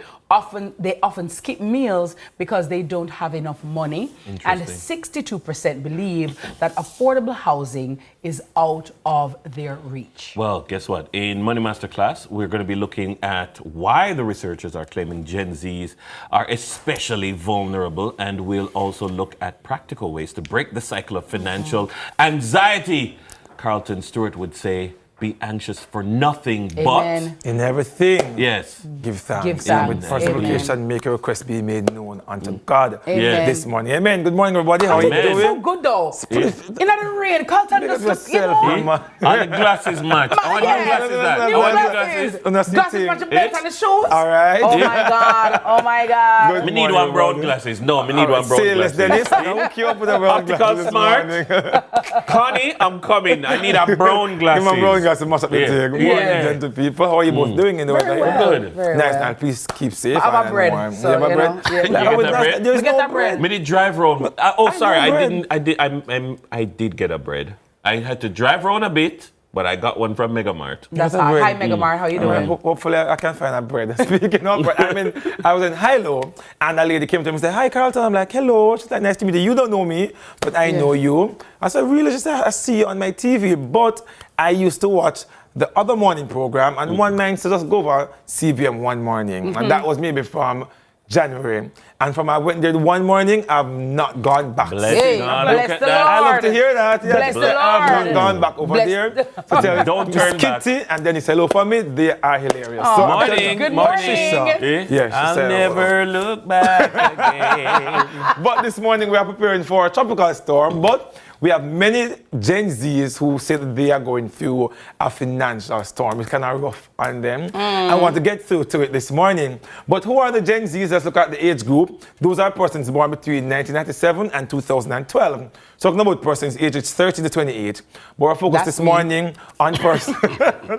they often skip meals because they don't have enough money, and 62% believe that affordable housing is out of their reach. Well, guess what? In Money Masterclass, we're going to be looking at why the researchers are claiming Gen Zs are especially vulnerable, and we'll also look at practical ways to break the cycle of financial anxiety. Carlton Stewart would say, be anxious for nothing Amen. but in everything. Yes. Give thanks. Give thanks. With first Amen. supplication, make your request be made known unto God Amen. this morning. Amen. Good morning, everybody. How are you It's doing? so good though. In the rain, Carlton just look, you know. And the glasses match. I want new glasses. New glasses. Glasses match the belt and the shoes. All right. Oh my God. Oh my God. Me need one brown glasses. No, me need one brown Say less, glasses. Dennis. I hook you up with a brown Optical glasses this smart. morning. Connie, I'm coming. I need a brown glasses. Give me brown glasses. Must have been there. Good morning, gentle people. How are you both doing in the weather? Good. Nice. Now, please keep safe. I have a bread. warm. So, You have a you bread? know, yeah. You get that bread? There's We get no that bread. Me did drive round. Oh, sorry, no I bread. didn't. I did get a bread. I had to drive around a bit, but I got one from Megamart. That's a hi, bread. Megamar. How you doing? Hopefully I can find a bread. Speaking of bread, I was in Hilo and a lady came to me and said, "Hi, Carlton." I'm like, "Hello." She's like, "Nice to meet you. You don't know me, but I know you." I said, "Really?" She said, "I see you on my TV, but I used to watch the other morning program and one man said just go over CVM one morning." And that was maybe from January. And from I went there one morning, I've not gone back. Bless God. bless Look at the that. I love Lord. to hear that. Yes. Bless the I've Lord. not gone back over Bless there. the- To tell Don't turn Miss back. Kitty, and then he said hello for me. They are hilarious. Oh, I'm telling morning. you, Good what morning. she saw. Eh? Yeah, she I'll said, never look back again. But this morning we are preparing for a tropical storm, but we have many Gen Zs who say that they are going through a financial storm. It's kind of rough on them. I want to get through to it this morning. But who are the Gen Zs? Let's look at the age group. Those are persons born between 1997 and 2012. Talking about persons ages 30 to 28. But we're focused That's this me. morning on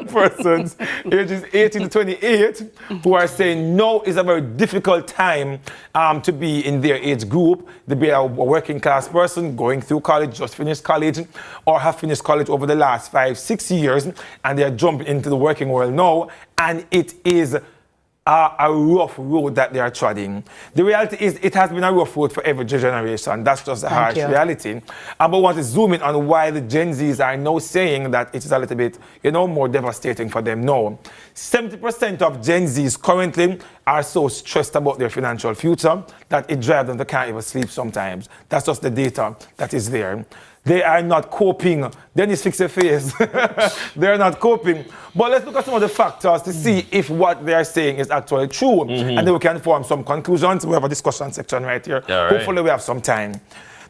persons ages 18 to 28 who are saying no is a very difficult time to be in their age group. They be a working class person going through college, just finished college, or have finished college over the last 5-6 years, and they are jumping into the working world now, and it is a rough road that they are treading. The reality is it has been a rough road for every generation. That's just the harsh reality. But I want to zoom in on why the Gen Zs are now saying that it is a little bit, more devastating for them now. 70% of Gen Zs currently are so stressed about their financial future that it drives them to can't even sleep sometimes. That's just the data that is there. They are not coping. Dennis, fix your face. They are not coping. But let's look at some of the factors to see if what they are saying is actually true. And then we can form some conclusions. We have a discussion section right here. Right. Hopefully we have some time.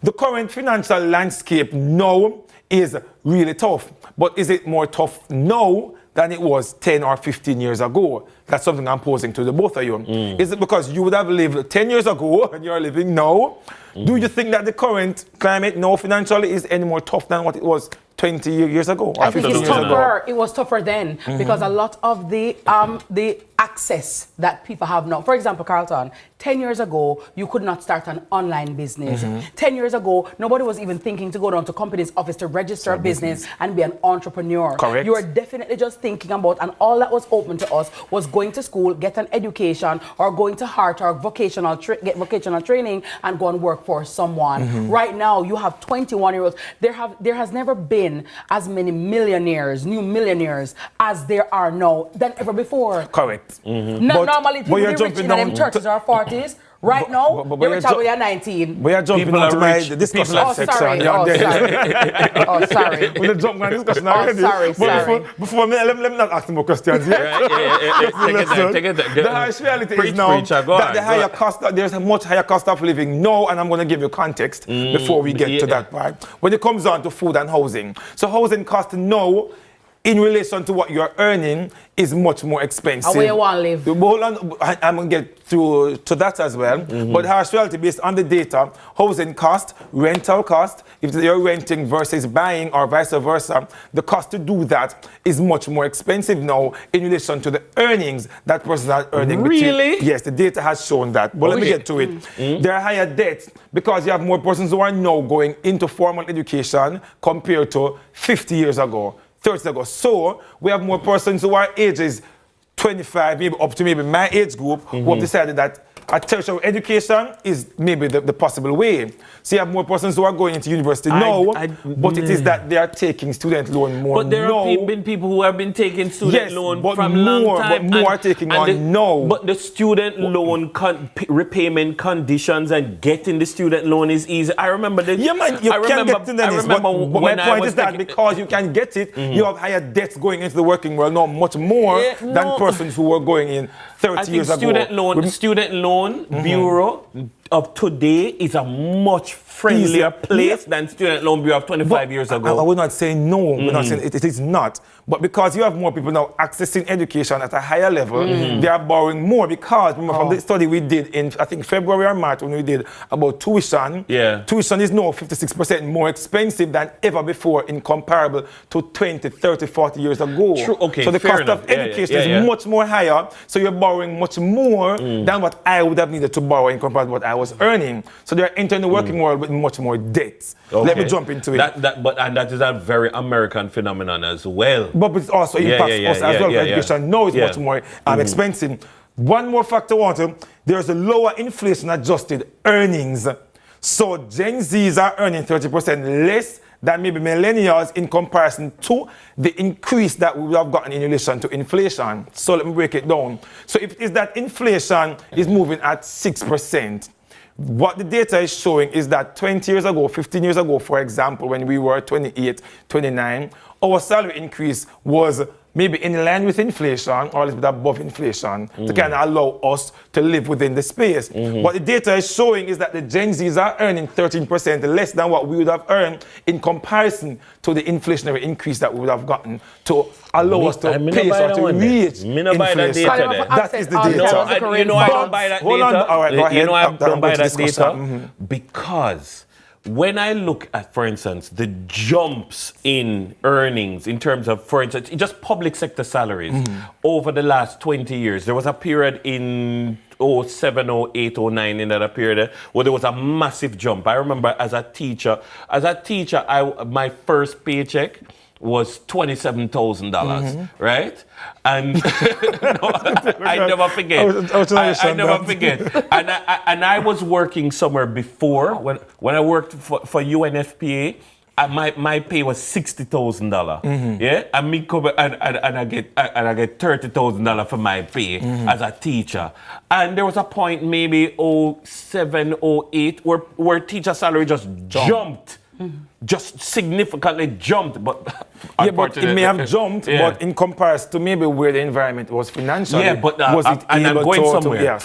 The current financial landscape now is really tough. But is it more tough now than it was 10 or 15 years ago? That's something I'm posing to the both of you. Is it because you would have lived 10 years ago and you're living now? Do you think that the current climate now financially is any more tough than what it was 20 years ago? Or I think 15 it's years ago? tougher. It was tougher then because a lot of the access that people have now. For example, Carlton, 10 years ago, you could not start an online business. 10 years ago, nobody was even thinking to go down to company's office to register a business and be an entrepreneur. Correct. You were definitely just thinking about, and all that was open to us was going to school, get an education, or going to HART or get vocational training and go and work for someone. Right now, you have 21-year-olds. There has never been as many millionaires, new millionaires, as there are now than ever before. Correct. Normally, people you're be rich jumping in down their 30s or 40s. Right now, you're rich when you're 19. We are jumping People into are my rich. discussion Oh, section. sorry. You're Oh, there. sorry. Oh, sorry. We're jump my discussion already. sorry, But sorry. before me, let me not ask more questions. Yeah? Take it there. The harsh reality is now that the higher cost, there's a much higher cost of living now, and I'm going to give you context before we get to that part. When it comes down to food and housing. So housing cost now, in relation to what you're earning, is much more expensive. And where you want to live. Hold on, I'm going to get through to that as well. But harsh reality, based on the data, housing cost, rental cost, if you're renting versus buying or vice versa, the cost to do that is much more expensive now in relation to the earnings that persons are earning. Really? Yes, the data has shown that. But let me get to it. There are higher debts because you have more persons who are now going into formal education compared to 50 years ago. 30 years ago. So we have more persons who are ages 25, maybe up to maybe my age group, who have decided that a tertiary education is maybe the possible way. So you have more persons who are going into university now, but it is that they are taking student loan more. But there now. have been people who have been taking student loan from more, long time. But more are taking on now. But the student loan repayment conditions and getting the student loan is easy. I remember that. Yeah, man, you can get to Dennis, but my point is that because you can get it, you have higher debts going into the working world now, much more than persons who were going in 30 years ago. Student loan bureau of today is a much friendlier place than student loan bureau of 25 years ago. I would not say no. We're not saying it is not. But because you have more people now accessing education at a higher level, they are borrowing more because remember from the study we did in, I think, February or March when we did about tuition, tuition is now 56% more expensive than ever before in comparable to 20, 30, 40 years ago. True. Okay, so the cost of education is much more higher, so you're borrowing much more than what I would have needed to borrow in comparison to what I was earning. So they're entering the working world with much more debts. Okay. Let me jump into it. That is a very American phenomenon as well. But it also impacts us as well. Education now is much more expensive. One more factor, there's a lower inflation-adjusted earnings. So Gen Zs are earning 30% less than maybe millennials in comparison to the increase that we would have gotten in relation to inflation. So let me break it down. So if it is that inflation is moving at 6%, what the data is showing is that 20 years ago, 15 years ago, for example, when we were 28, 29, our salary increase was maybe in line with inflation or a little bit above inflation to kind of allow us to live within the space. What the data is showing is that the Gen Zs are earning 13% less than what we would have earned in comparison to the inflationary increase that we would have gotten to allow us to pay or to reach inflation. That is the data. No, you know I don't buy that Hold data. on. All right, go ahead. You know I don't buy that discuss data because when I look at, for instance, the jumps in earnings in terms of, for instance, just public sector salaries over the last 20 years, there was a period in 07, 08, 09 in that period where there was a massive jump. I remember as a teacher, my first paycheck was $27,000, right? And I never forget. I never forget. And I was working somewhere before when I worked for UNFPA. My pay was $60,000. Yeah, and me come and I get $30,000 for my pay as a teacher. And there was a point maybe 07, 08 where teacher salary just jumped. Just significantly jumped, but but it may have jumped, but in comparison to maybe where the environment was financially, but was it and I'm going somewhere.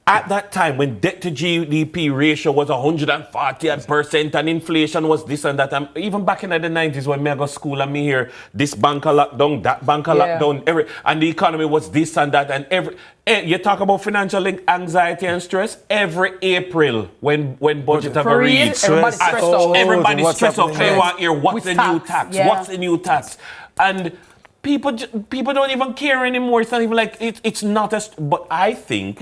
At that time, when debt to GDP ratio was 140% and inflation was this and that, even back in the 90s when me I go school and me hear this bank lockdown, that bank lockdown, and the economy was this and that, and you talk about financial anxiety and stress. Every April when budget have reached, everybody's stressed out. They want to hear what's the new tax? What's the new tax? And people don't even care anymore. It's not even like it's not as. But I think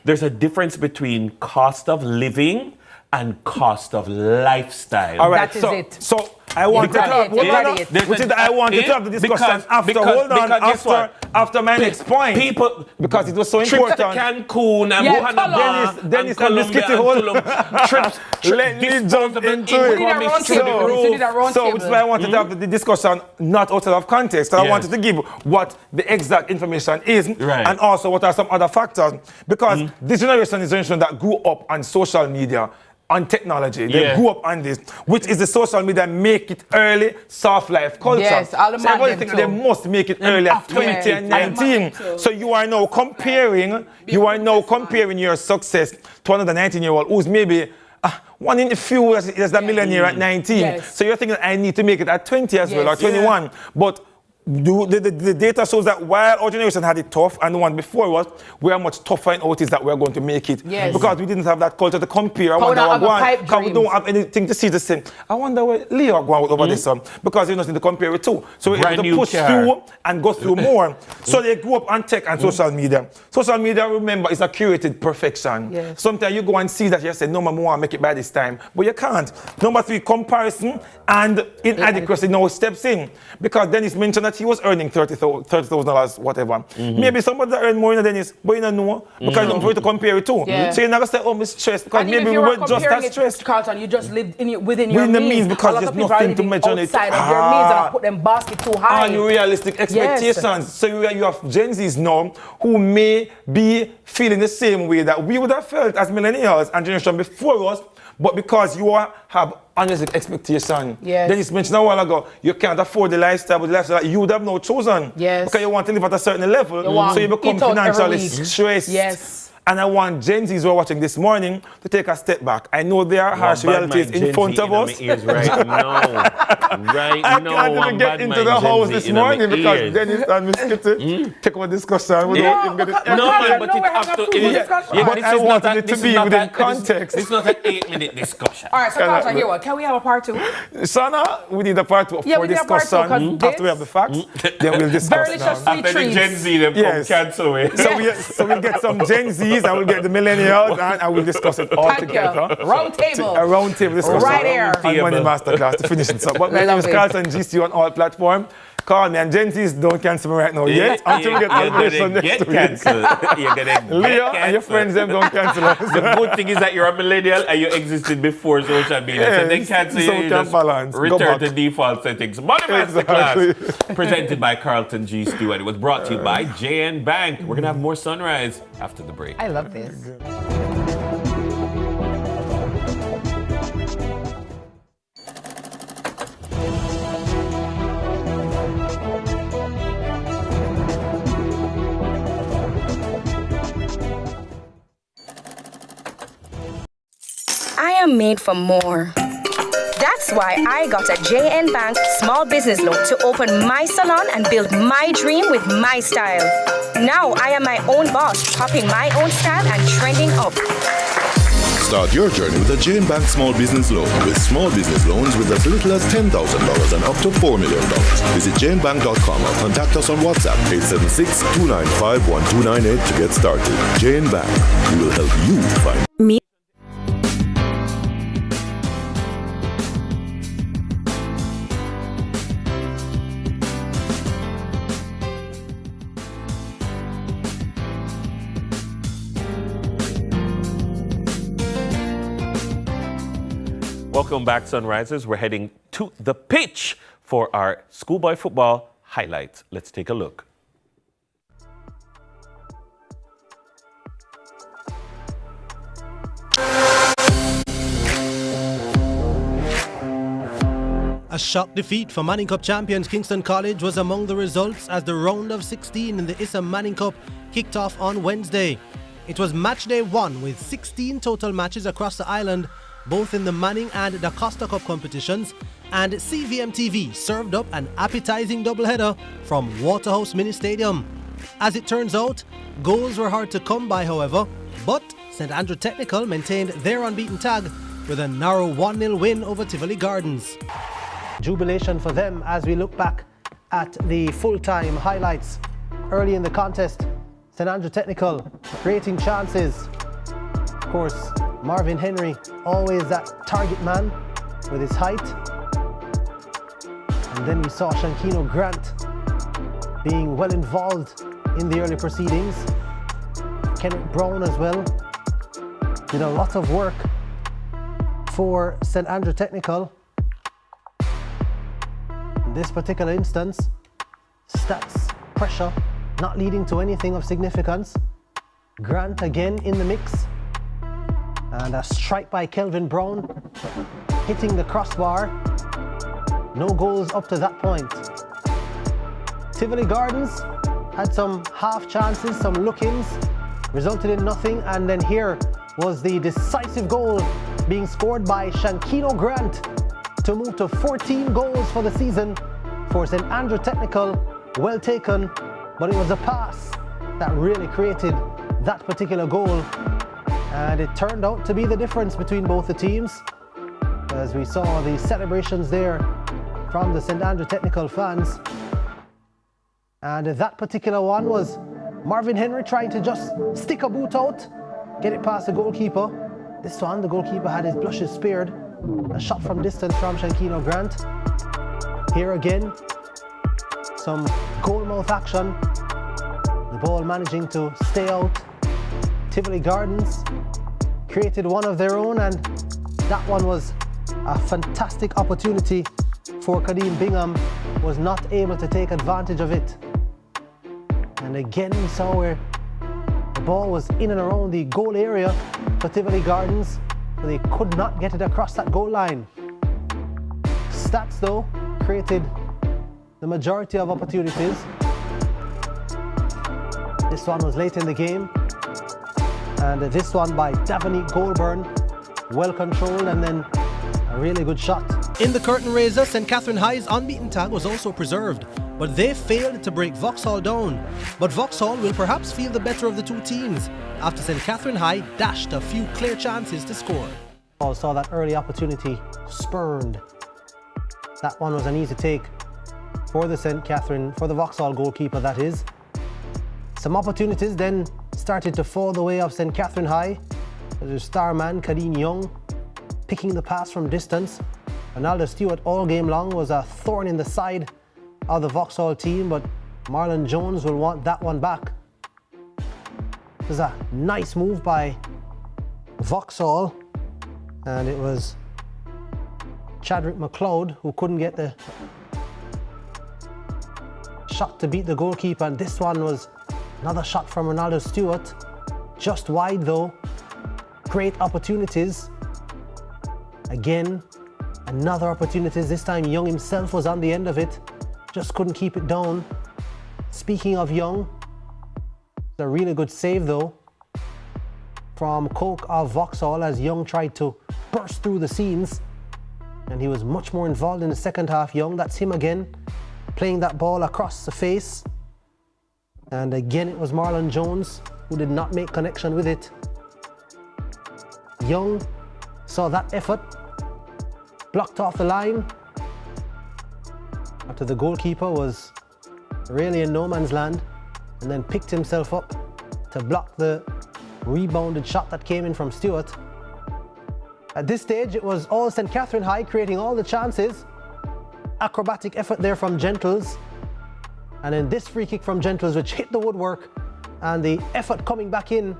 there's a difference between cost of living and cost of lifestyle. All right, so I want to have the discussion after my next point. People, because it was so trips important. To Cancun and Dennis and Miss Kitty trips. Let me jump into it. So which is why I wanted to have the discussion not outside of context. I wanted to give what the exact information is and also what are some other factors. Because this generation is a generation that grew up on social media, on technology. They grew up on this, which is the social media make it early, soft life culture. Yes, all the so everybody thinks they must make it early at 20 and 19. So you are now comparing your success to another 19-year-old who's maybe one in a few is a millionaire at 19. Yes. So you're thinking I need to make it at 20 as well or 21. But the data shows that while our generation had it tough and the one before us, we are much tougher in what is that we're going to make it. Yes. Because we didn't have that culture to compare. I wonder because we don't have anything to see the same. I wonder where Leo going over this one because there's nothing to compare it to. So we have to push through and go through more. So they grew up on tech and social media. Social media, remember, is a curated perfection. Yes. Sometimes you go and see that you say, no, I want to make it by this time. But you can't. Number 3, comparison and inadequacy now steps in. Because Dennis mentioned that that he was earning $30,000, whatever. Maybe somebody that earned more than Dennis, but you don't know because you don't know to compare it to. Yeah. So you're not going to say, oh, I'm stressed, because And maybe we were just as stressed. Carlton, you just lived within your means. Because a lot there's of people nothing are to living measure it. outside of their means and put them basket too high. Unrealistic expectations. Yes. So you have Gen Zs now who may be feeling the same way that we would have felt as millennials and generation before us, but because you have unrealistic expectation. Yes. Dennis mentioned a while ago, you can't afford the lifestyle, but the lifestyle that you would have now chosen. Yes. Because you want to live at a certain level, so you become eat out every financially week. stressed. Yes. And I want Gen Zs who are watching this morning to take a step back. I know there are harsh realities in front of us. Right now, I can't even get into the house this morning because Dennis and Miss Kitty take our discussion. We don't even get it. But I wanted it to be within context. It's not an 8-minute discussion. All right, so Carlton, here what? Can we have a part 2? Sana, we need a part 2 Yeah, for we need a part two, discussion. 'cause After we have the facts, then we'll discuss Very now. just sweet After the treats. Gen Z, them come cancel away. So we'll get some Gen Zs and we'll get the millennials and I will discuss it all Thank together. you. Round table. A round table discussion. Right here. On Money Masterclass to finish it up. But my name is Carlton GC on all platforms. Call me and Gen Zs don't cancel me right now yet until we get celebration next week. You're gonna Leo and your friends them don't cancel us. The good thing is that you're a millennial and you existed before social media. So they cancel you, you just return to default settings. Money Masterclass, presented by Carlton G. Stewart. It was brought to you by JN Bank. We're gonna have more Sunrise after the break. I love this. I am made for more. That's why I got a JN Bank small business loan to open my salon and build my dream with my style. Now I am my own boss, popping my own style and trending up. Start your journey with a JN Bank small business loan. With small business loans with as little as $10,000 and up to $4 million. Visit JNBank.com or contact us on WhatsApp 876-295-1298 to get started. JN Bank, we will help you find Me. Welcome back, Sunrisers. We're heading to the pitch for our schoolboy football highlights. Let's take a look. A shock defeat for Manning Cup champions Kingston College was among the results as the round of 16 in the Issa Manning Cup kicked off on Wednesday. It was match day 1 with 16 total matches across the island, both in the Manning and the Costa Cup competitions, and CVM TV served up an appetizing doubleheader from Waterhouse Mini Stadium. As it turns out, goals were hard to come by, however, but St Andrew Technical maintained their unbeaten tag with a narrow 1-0 win over Tivoli Gardens. Jubilation for them as we look back at the full-time highlights. Early in the contest, St Andrew Technical creating chances. Of course, Marvin Henry, always that target man with his height. And then we saw Shankino Grant being well involved in the early proceedings. Kenneth Brown as well did a lot of work for St Andrew Technical. In this particular instance, stats, pressure, not leading to anything of significance. Grant again in the mix. And a strike by Kelvin Brown, hitting the crossbar. No goals up to that point. Tivoli Gardens had some half chances, some look-ins, resulted in nothing. And then here was the decisive goal being scored by Shankino Grant to move to 14 goals for the season for St Andrew Technical. Well taken, but it was a pass that really created that particular goal. And it turned out to be the difference between both the teams, as we saw the celebrations there from the St Andrew Technical fans. And that particular one was Marvin Henry trying to just stick a boot out, get it past the goalkeeper. This one, the goalkeeper had his blushes spared. A shot from distance from Shankino Grant. Here again, some goal-mouth action. The ball managing to stay out. Tivoli Gardens created one of their own, and that one was a fantastic opportunity for Kadeem Bingham. Was not able to take advantage of it. And again we saw where the ball was in and around the goal area for Tivoli Gardens, but they could not get it across that goal line. Stats though created the majority of opportunities. This one was late in the game, and this one by Davani Goulburn, well controlled, and then a really good shot. In the curtain raiser, St. Catherine High's unbeaten tag was also preserved, but they failed to break Vauxhall down. But Vauxhall will perhaps feel the better of the two teams after St. Catherine High dashed a few clear chances to score. All saw that early opportunity spurned. That one was an easy take for the Vauxhall goalkeeper, that is. Some opportunities then started to fall the way of St. Catherine High. There's star man Kadeen Young picking the pass from distance. Ronaldo Stewart all game long was a thorn in the side of the Vauxhall team, but Marlon Jones will want that one back. It was a nice move by Vauxhall, and it was Chadwick McLeod who couldn't get the shot to beat the goalkeeper, and this one was another shot from Ronaldo Stewart, just wide though. Great opportunities. Again, another opportunities. This time Young himself was on the end of it, just couldn't keep it down. Speaking of Young, it's a really good save though from Coke of Vauxhall as Young tried to burst through the seams, and he was much more involved in the second half. Young, that's him again, playing that ball across the face. And again, it was Marlon Jones who did not make connection with it. Young saw that effort, blocked off the line after the goalkeeper was really in no man's land, and then picked himself up to block the rebounded shot that came in from Stewart. At this stage, it was all St. Catherine High creating all the chances. Acrobatic effort there from Gentles. And then this free kick from Gentles, which hit the woodwork, and the effort coming back in.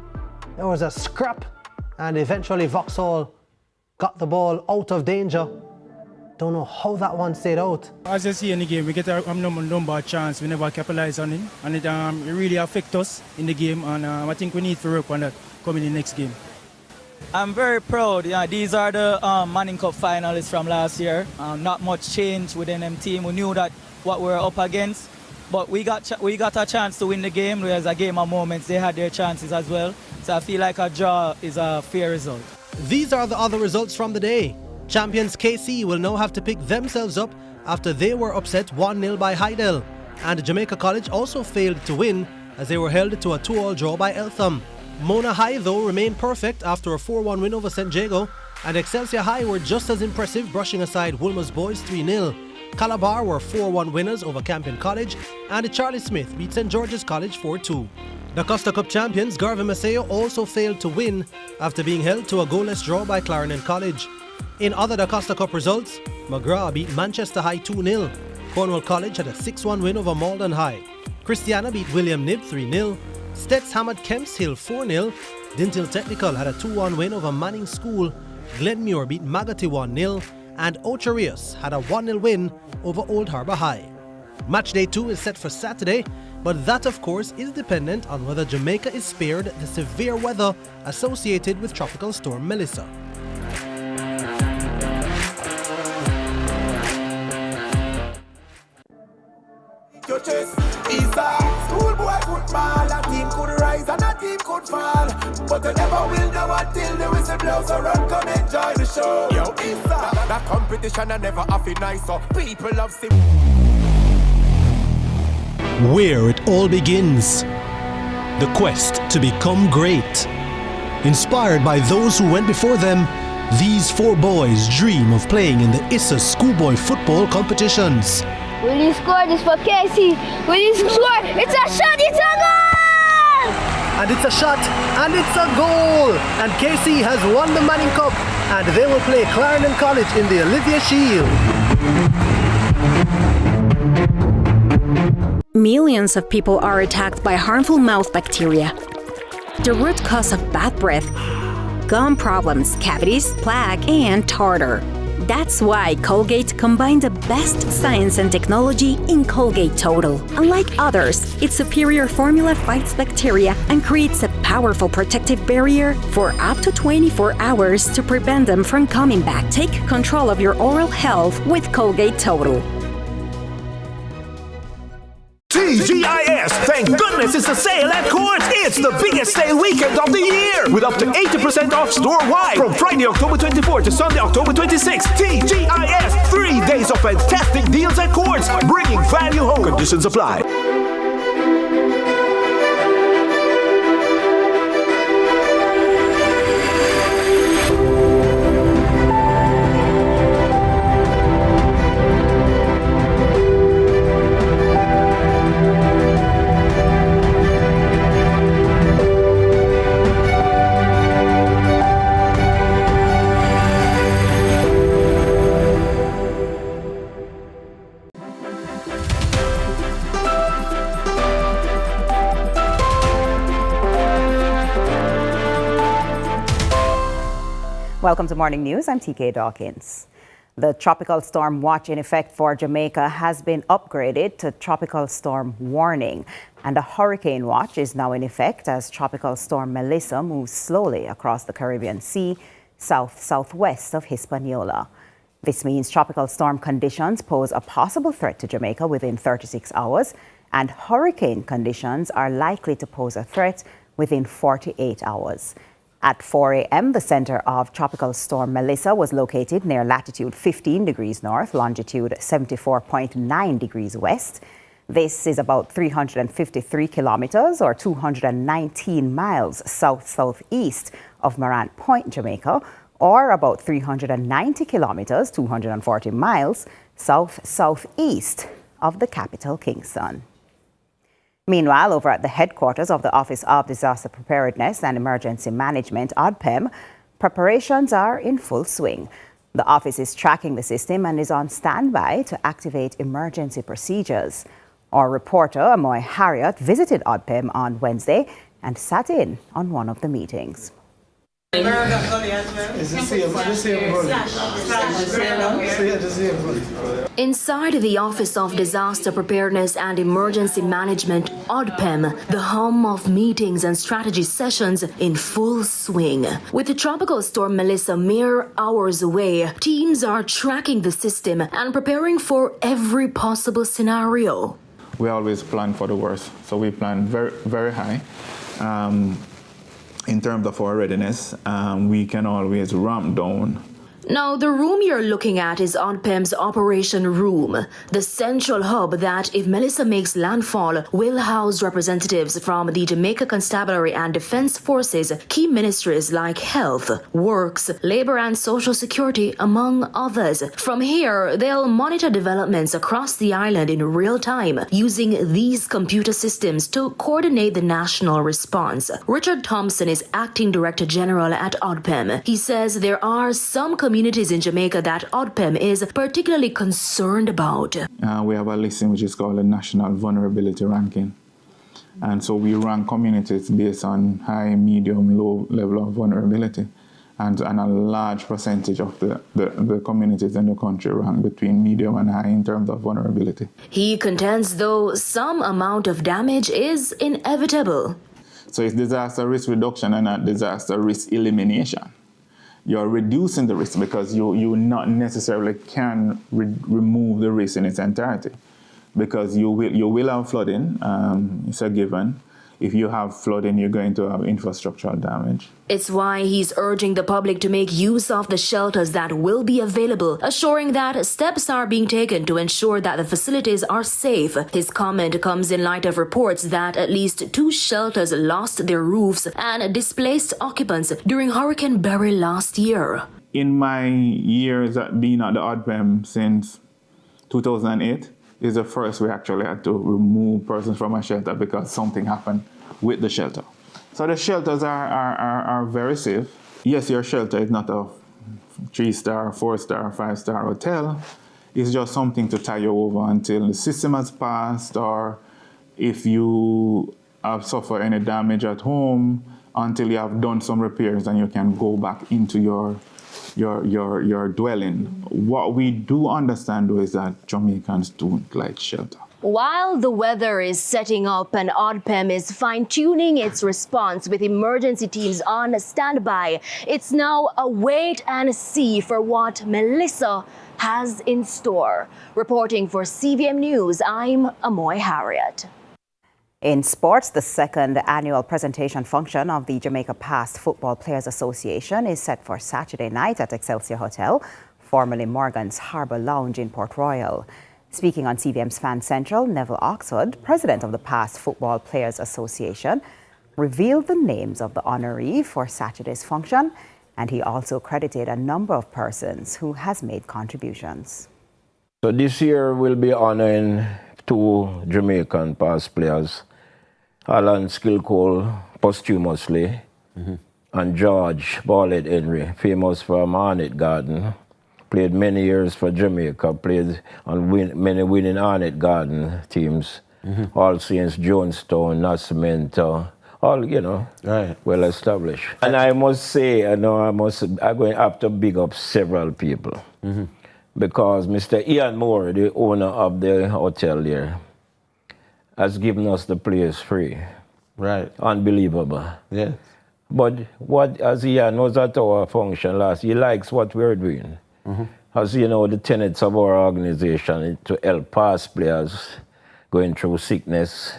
There was a scrap, and eventually Vauxhall got the ball out of danger. Don't know how that one stayed out. As you see in the game, we get a number of chances. We never capitalize on it, and it really affects us in the game, and I think we need to work on that coming in the next game. I'm very proud. Yeah, these are the Manning Cup finalists from last year. Not much change within them team. We knew that what we were up against, but we got a chance to win the game. It was a game of moments. They had their chances as well. So I feel like a draw is a fair result. These are the other results from the day. Champions KC will now have to pick themselves up after they were upset 1-0 by Heidel. And Jamaica College also failed to win as they were held to a 2-2 draw by Eltham. Mona High though remained perfect after a 4-1 win over St. Jago, and Excelsior High were just as impressive, brushing aside Woolmer's Boys 3-0. Calabar were 4-1 winners over Campion College, and Charlie Smith beat St. George's College 4-2. The Costa Cup champions Garvin Maceo also failed to win after being held to a goalless draw by Clarendon College. In other Da Costa Cup results, McGrath beat Manchester High 2-0. Cornwall College had a 6-1 win over Malden High. Christiana beat William Knibb 3-0. Stets hammered Kemps Hill 4-0. Dintil Technical had a 2-1 win over Manning School. Glenmuir beat Magotty 1-0. And Ocherius had a 1-0 win over Old Harbour High. Match day 2 is set for Saturday, but that of course is dependent on whether Jamaica is spared the severe weather associated with Tropical Storm Melissa. Your chest is a schoolboy football. A team could rise and a team could fall, but you never will know until the whistle blows. So run, come enjoy the show. Yo, Isa, that competition I never have it nice. So people love sim. Where it all begins. The quest to become great. Inspired by those who went before them, these four boys dream of playing in the ISSA schoolboy football competitions. Will you score this for Casey? Will you score? It's a shot, it's a goal! And it's a shot, and it's a goal! And Casey has won the Manning Cup, and they will play Clarendon College in the Olivia Shield. Millions of people are attacked by harmful mouth bacteria. The root cause of bad breath, gum problems, cavities, plaque, and tartar. That's why Colgate combined the best science and technology in Colgate Total. Unlike others, its superior formula fights bacteria and creates a powerful protective barrier for up to 24 hours to prevent them from coming back. Take control of your oral health with Colgate Total. TGIS! Thank goodness it's a sale at Courts! It's the biggest sale weekend of the year! With up to 80% off store-wide from Friday, October 24 to Sunday, October 26. TGIS! 3 days of fantastic deals at Courts, bringing value home. Conditions apply. Welcome to Morning News. I'm TK Dawkins. The tropical storm watch in effect for Jamaica has been upgraded to tropical storm warning, and a hurricane watch is now in effect as tropical storm Melissa moves slowly across the Caribbean Sea south-southwest of Hispaniola. This means tropical storm conditions pose a possible threat to Jamaica within 36 hours, and hurricane conditions are likely to pose a threat within 48 hours. At 4 a.m., the center of Tropical Storm Melissa was located near latitude 15 degrees north, longitude 74.9 degrees west. This is about 353 kilometers or 219 miles south-southeast of Morant Point, Jamaica, or about 390 kilometers, 240 miles south-southeast of the capital, Kingston. Meanwhile, over at the headquarters of the Office of Disaster Preparedness and Emergency Management, ODPEM, preparations are in full swing. The office is tracking the system and is on standby to activate emergency procedures. Our reporter, Amoy Harriott, visited ODPEM on Wednesday and sat in on one of the meetings. Inside the Office of Disaster Preparedness and Emergency Management, ODPEM, the home of meetings and strategy sessions in full swing. With the tropical storm Melissa mere hours away, teams are tracking the system and preparing for every possible scenario. We always plan for the worst, so we plan very, very high. In terms of our readiness, we can always ramp down. Now, the room you're looking at is ODPEM's Operation Room, the central hub that, if Melissa makes landfall, will house representatives from the Jamaica Constabulary and Defense Forces, key ministries like Health, Works, Labor and Social Security, among others. From here, they'll monitor developments across the island in real time, using these computer systems to coordinate the national response. Richard Thompson is Acting Director General at ODPEM. He says there are some communities in Jamaica that ODPEM is particularly concerned about. We have a listing which is called the National Vulnerability Ranking. And so we rank communities based on high, medium, low level of vulnerability. And a large percentage of the communities in the country rank between medium and high in terms of vulnerability. He contends, though, some amount of damage is inevitable. So it's disaster risk reduction and not disaster risk elimination. You're reducing the risk because you not necessarily can remove the risk in its entirety, because you will have flooding. It's a given. If you have flooding, you're going to have infrastructural damage. It's why he's urging the public to make use of the shelters that will be available, assuring that steps are being taken to ensure that the facilities are safe. His comment comes in light of reports that at least 2 shelters lost their roofs and displaced occupants during Hurricane Barry last year. In my years at being at the ODPEM since 2008, is the first we actually had to remove persons from a shelter because something happened with the shelter. So the shelters are very safe. Yes, your shelter is not a 3-star, 4-star, 5-star hotel. It's just something to tie you over until the system has passed or if you have suffered any damage at home until you have done some repairs and you can go back into your dwelling. What we do understand though is that Jamaicans don't like shelter. While the weather is setting up and ODPEM is fine-tuning its response with emergency teams on standby, it's now a wait and see for what Melissa has in store. Reporting for CVM News, I'm Amoy Harriet. In sports, the second annual presentation function of the Jamaica Past Football Players Association is set for Saturday night at Excelsior Hotel, formerly Morgan's Harbour Lounge in Port Royal. Speaking on CVM's Fan Central, Neville Oxford, president of the Past Football Players Association, revealed the names of the honoree for Saturday's function, and he also credited a number of persons who has made contributions. So this year we'll be honoring two Jamaican past players, Alan Skillcole posthumously, and George Ballhead Henry, famous from Arnett Garden. Played many years for Jamaica, played on many winning Arnett Garden teams, All Saints, Jonestown, Nascimento, all, you know, well established. And I must say, I'm going to have to big up several people. Because Mr. Ian Moore, the owner of the hotel here, has given us the place free. Right. Unbelievable. Yeah. But what, as Ian was at our function last, he likes what we're doing. As you know, the tenets of our organization is to help past players going through sickness,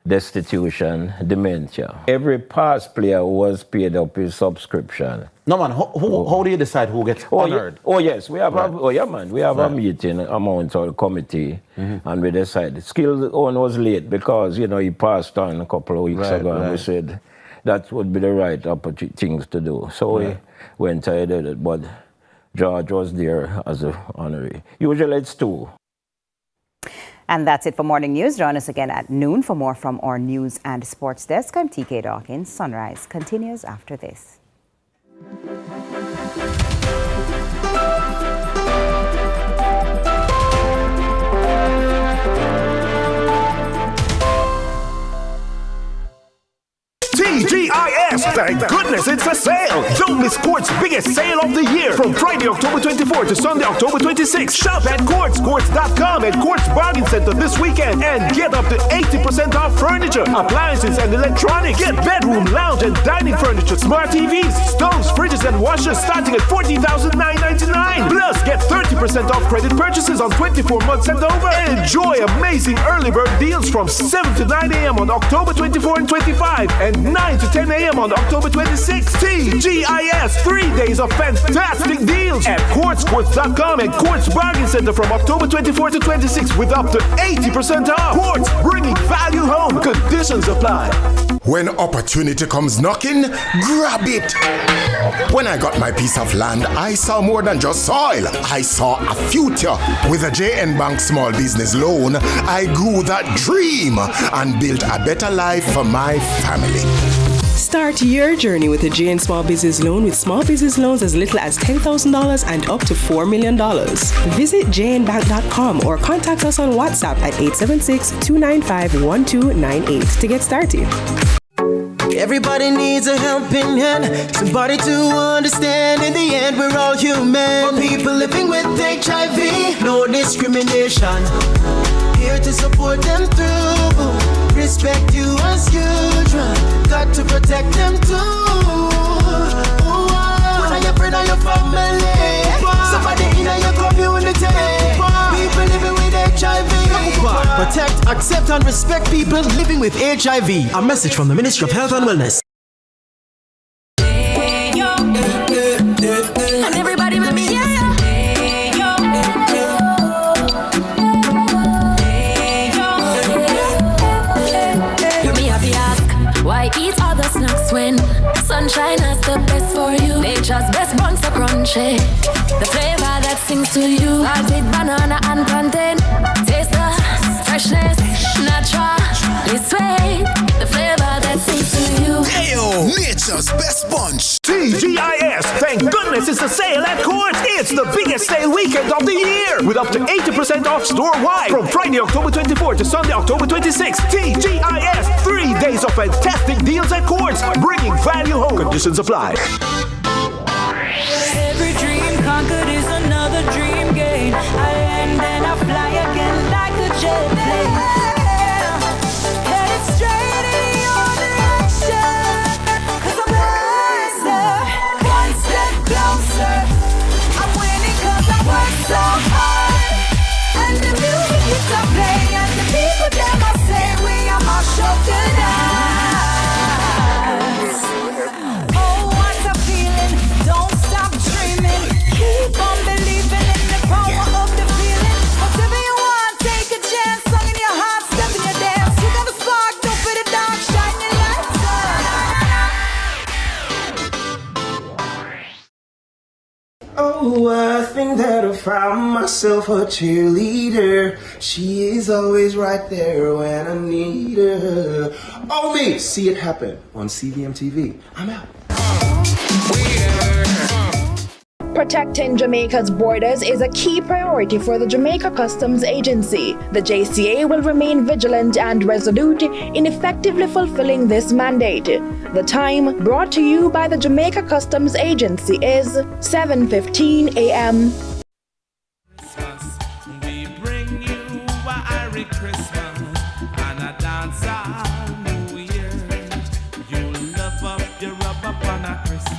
destitution, dementia. Every past player who was paid up his subscription. No man, how do you decide who gets honored? Yes, we have we have a meeting amongst our committee and we decided. Skillcole was late because, you know, he passed on a couple of weeks ago and we said that would be the right things to do. So we went ahead and did it, but George was there as an honoree. Usually it's two. And that's it for Morning News. Join us again at noon for more from our news and sports desk. I'm TK Dawkins. Sunrise continues after this. TGIS! Thank goodness it's a sale! Don't miss Court's biggest sale of the year from Friday, October 24 to Sunday, October 26. Shop at Courts, Courts.com and Courts Bargain Center this weekend and get up to 80% off furniture, appliances and electronics. Get bedroom, lounge and dining furniture, smart TVs, stoves, fridges and washers starting at $14,999. Plus, get 30% off credit purchases on 24 months and over. And enjoy amazing early bird deals from 7 to 9 a.m. on October 24 and 25 and 9 to 10 a.m. on October 26. TGIS, 3 days of fantastic deals at Courts.com and Courts Bargain Center from October 24 to 26 with up to 80% off. Courts, bringing value home. Conditions apply. When opportunity comes knocking, grab it. When I got my piece of land, I saw more than just soil. I saw a future. With a JN Bank small business loan, I grew that dream and built a better life for my family. Start your journey with a JN Small Business Loan with small business loans as little as $10,000 and up to $4 million. Visit jnbank.com or contact us on WhatsApp at 876-295-1298 to get started. Everybody needs a helping hand, somebody to understand. In the end, we're all human. For people living with HIV, no discrimination. Here to support them through. Respect you as usual. Got to protect them too. One of your friend or your family, somebody in your community. People living with HIV. Protect, accept, and respect people living with HIV. A message from the Ministry of Health and Wellness. And everybody with me, why eat other snacks when sunshine has the best for you? Nature's best buns so crunchy. The flavor that sings to you. Salted banana and plantain. Taste the freshness, natural. This way, the flavor that sings to you. Ayo, nature's best bunch. TGIS. Thank goodness it's a sale at Courts. It's the biggest sale weekend of the year with up to 80% off store-wide from Friday, October 24 to Sunday, October 26. TGIS, 3 days of fantastic deals at Courts, bringing value home. Conditions apply. Every dream conquered is another dream gained. I land and I fly again like a jet plane. Headed straight in your direction. 'Cause I'm closer, one step closer. I'm winning 'cause I work so hard. And the music is a play, and the people them I say we are my show tonight. Oh, what a feeling! Don't stop dreaming. Keep on believing in the power of the feeling. Whatever you want, take a chance. Song in your heart, step in your dance. You got a spark, don't fit the dark, shine your lights on. Oh, I think that I found myself a cheerleader. She is always right there when I need her. Oh, me, see it happen on CVM TV. I'm out. Protecting Jamaica's borders is a key priority for the Jamaica Customs Agency. The JCA will remain vigilant and resolute in effectively fulfilling this mandate. The time brought to you by the Jamaica Customs Agency is 7:15 a.m. We bring you a Merry Christmas and a dance all New Year. You love up, you rub up on a Christmas.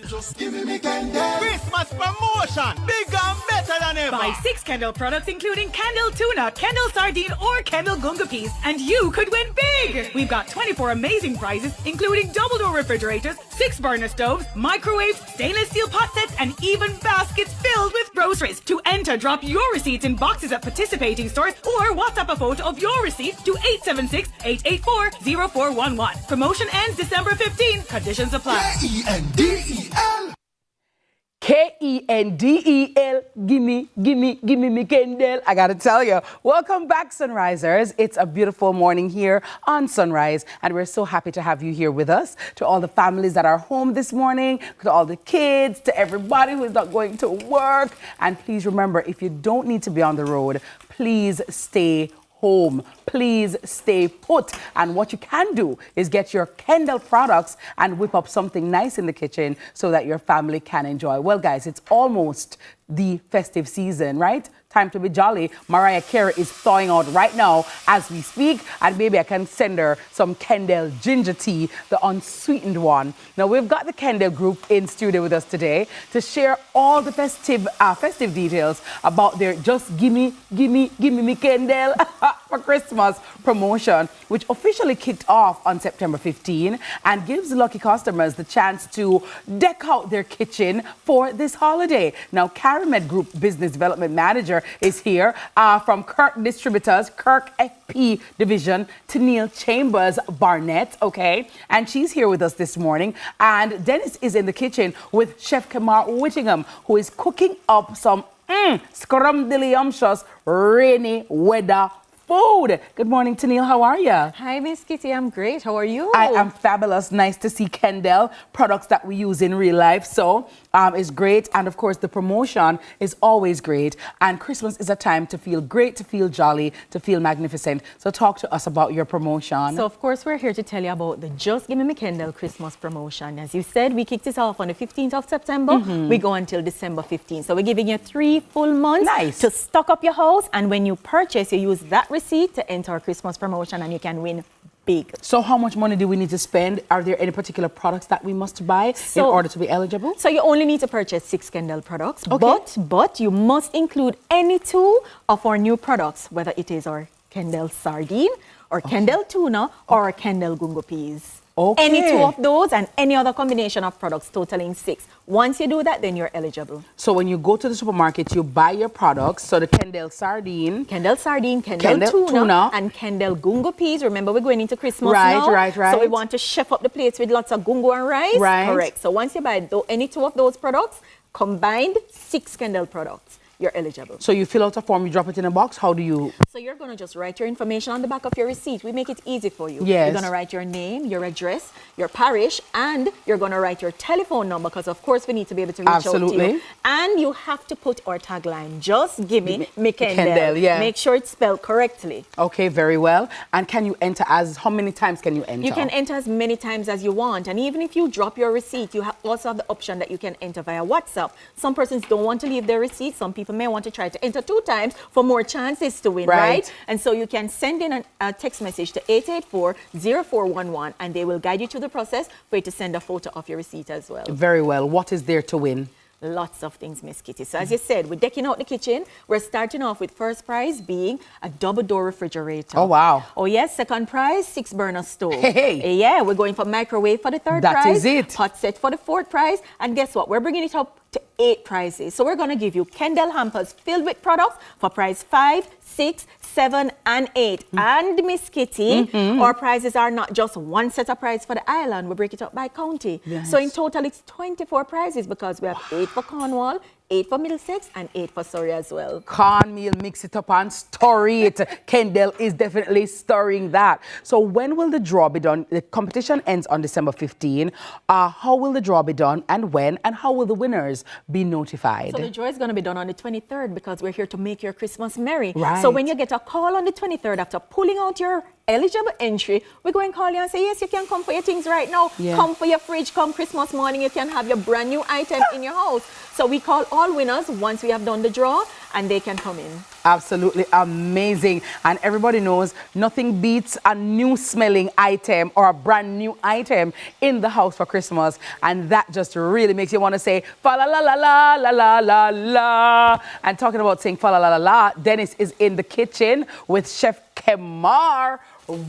Just give me candy. Christmas promotion, bigger and better than ever. Buy 6 Kendall products including Kendall Tuna, Kendall Sardine or Kendall Gunga Peas and you could win big! We've got 24 amazing prizes including double door refrigerators, 6 burner stoves, microwaves, stainless steel pot sets and even baskets filled with groceries. To enter, drop your receipts in boxes at participating stores or WhatsApp a photo of your receipt to 876-884-0411. Promotion ends December 15. Conditions apply. Kendel. Kendel, gimme me Kendel. I gotta tell you, welcome back, Sunrisers. It's a beautiful morning here on Sunrise, and we're so happy to have you here with us. To all the families that are home this morning, to all the kids, to everybody who is not going to work. And please remember, if you don't need to be on the road, please stay home. Please stay put. And what you can do is get your Kendall products and whip up something nice in the kitchen so that your family can enjoy. Well, guys, it's almost the festive season, right? Time to be jolly. Mariah Carey is thawing out right now as we speak, and maybe I can send her some Kendall ginger tea, the unsweetened one. Now, we've got the Kendall group in studio with us today to share all the festive details about their Just Gimme Me Kendall for Christmas promotion, which officially kicked off on September 15 and gives lucky customers the chance to deck out their kitchen for this holiday. Now, Caramed Group Business Development Manager is here from Kirk Distributors, Kirk FP Division, Tennille Chambers Barnett, okay? And she's here with us this morning. And Dennis is in the kitchen with Chef Kamar Whittingham, who is cooking up some scrumdiddlyumptious rainy weather food. Good morning, Tennille. How are you? Hi, Miss Kitty. I'm great. How are you? I am fabulous. Nice to see Kendall products that we use in real life. So it's great. And of course, the promotion is always great. And Christmas is a time to feel great, to feel jolly, to feel magnificent. So talk to us about your promotion. So of course, we're here to tell you about the Just Gimme Me Kendall Christmas promotion. As you said, we kicked it off on the 15th of September. We go until December 15th. So we're giving you 3 full months to stock up your house. And when you purchase, you use that receipt to enter our Christmas promotion and you can win big. So how much money do we need to spend? Are there any particular products that we must buy in order to be eligible? So you only need to purchase 6 Kendall products, but you must include any 2 of our new products, whether it is our Kendall Sardine or Kendall Tuna or our Kendall Gungo Peas. Okay. Any 2 of those and any other combination of products totaling 6. Once you do that, then you're eligible. So when you go to the supermarket, you buy your products. So the Kendall Sardine, Kendall Tuna, and Kendall Gungo Peas. Remember, we're going into Christmas now. Right. So we want to chef up the plates with lots of gungo and rice. Right. Correct. So once you buy any 2 of those products, combined 6 Kendall products. you're eligible. So you fill out a form, you drop it in a box. How do you? So you're going to just write your information on the back of your receipt. We make it easy for you. Yes. You're going to write your name, your address, your parish, and you're going to write your telephone number because, of course, we need to be able to reach out to you. And you have to put our tagline, just give me Kendall. Yeah. Make sure it's spelled correctly. Okay, very well. And can you enter how many times can you enter? You can enter as many times as you want. And even if you drop your receipt, you also have the option that you can enter via WhatsApp. Some persons don't want to leave their receipt. Some people may want to try to enter 2 times for more chances to win, right? And so you can send in a text message to 884-0411 and they will guide you through the process for you to send a photo of your receipt as well. Very well. What is there to win? Lots of things, Miss Kitty. So as you said, we're decking out the kitchen. We're starting off with first prize being a double door refrigerator. Oh, wow. Oh, yes. Second prize, 6-burner stove. Hey. Yeah, we're going for microwave for the third prize. That is it. Hot set for the 4th prize. And guess what? We're bringing it up to 8 prizes. So we're going to give you Kendall hampers filled with products for prize 5, 6, 7, and 8. And Miss Kitty, our prizes are not just one set of prizes for the island. We break it up by county. Yes. So in total, it's 24 prizes because we have 8 for Cornwall, 8 for Middlesex, and 8 for Surrey as well. Cornmeal, mix it up and story it. Kendall is definitely storing that. So when will the draw be done? The competition ends on December 15. How will the draw be done and when? And how will the winners be notified? So the draw is going to be done on the 23rd because we're here to make your Christmas merry. Right. So when you get a call on the 23rd after pulling out your eligible entry, we go and call you and say, yes, you can come for your things right now. Yeah. Come for your fridge. Come Christmas morning. You can have your brand new item in your house. So we call all winners once we have done the draw and they can come in. Absolutely amazing. And everybody knows nothing beats a new smelling item or a brand new item in the house for Christmas. And that just really makes you want to say, fa la la la la la la la la. And talking about saying fa la la la la, Dennis is in the kitchen with Chef Kemar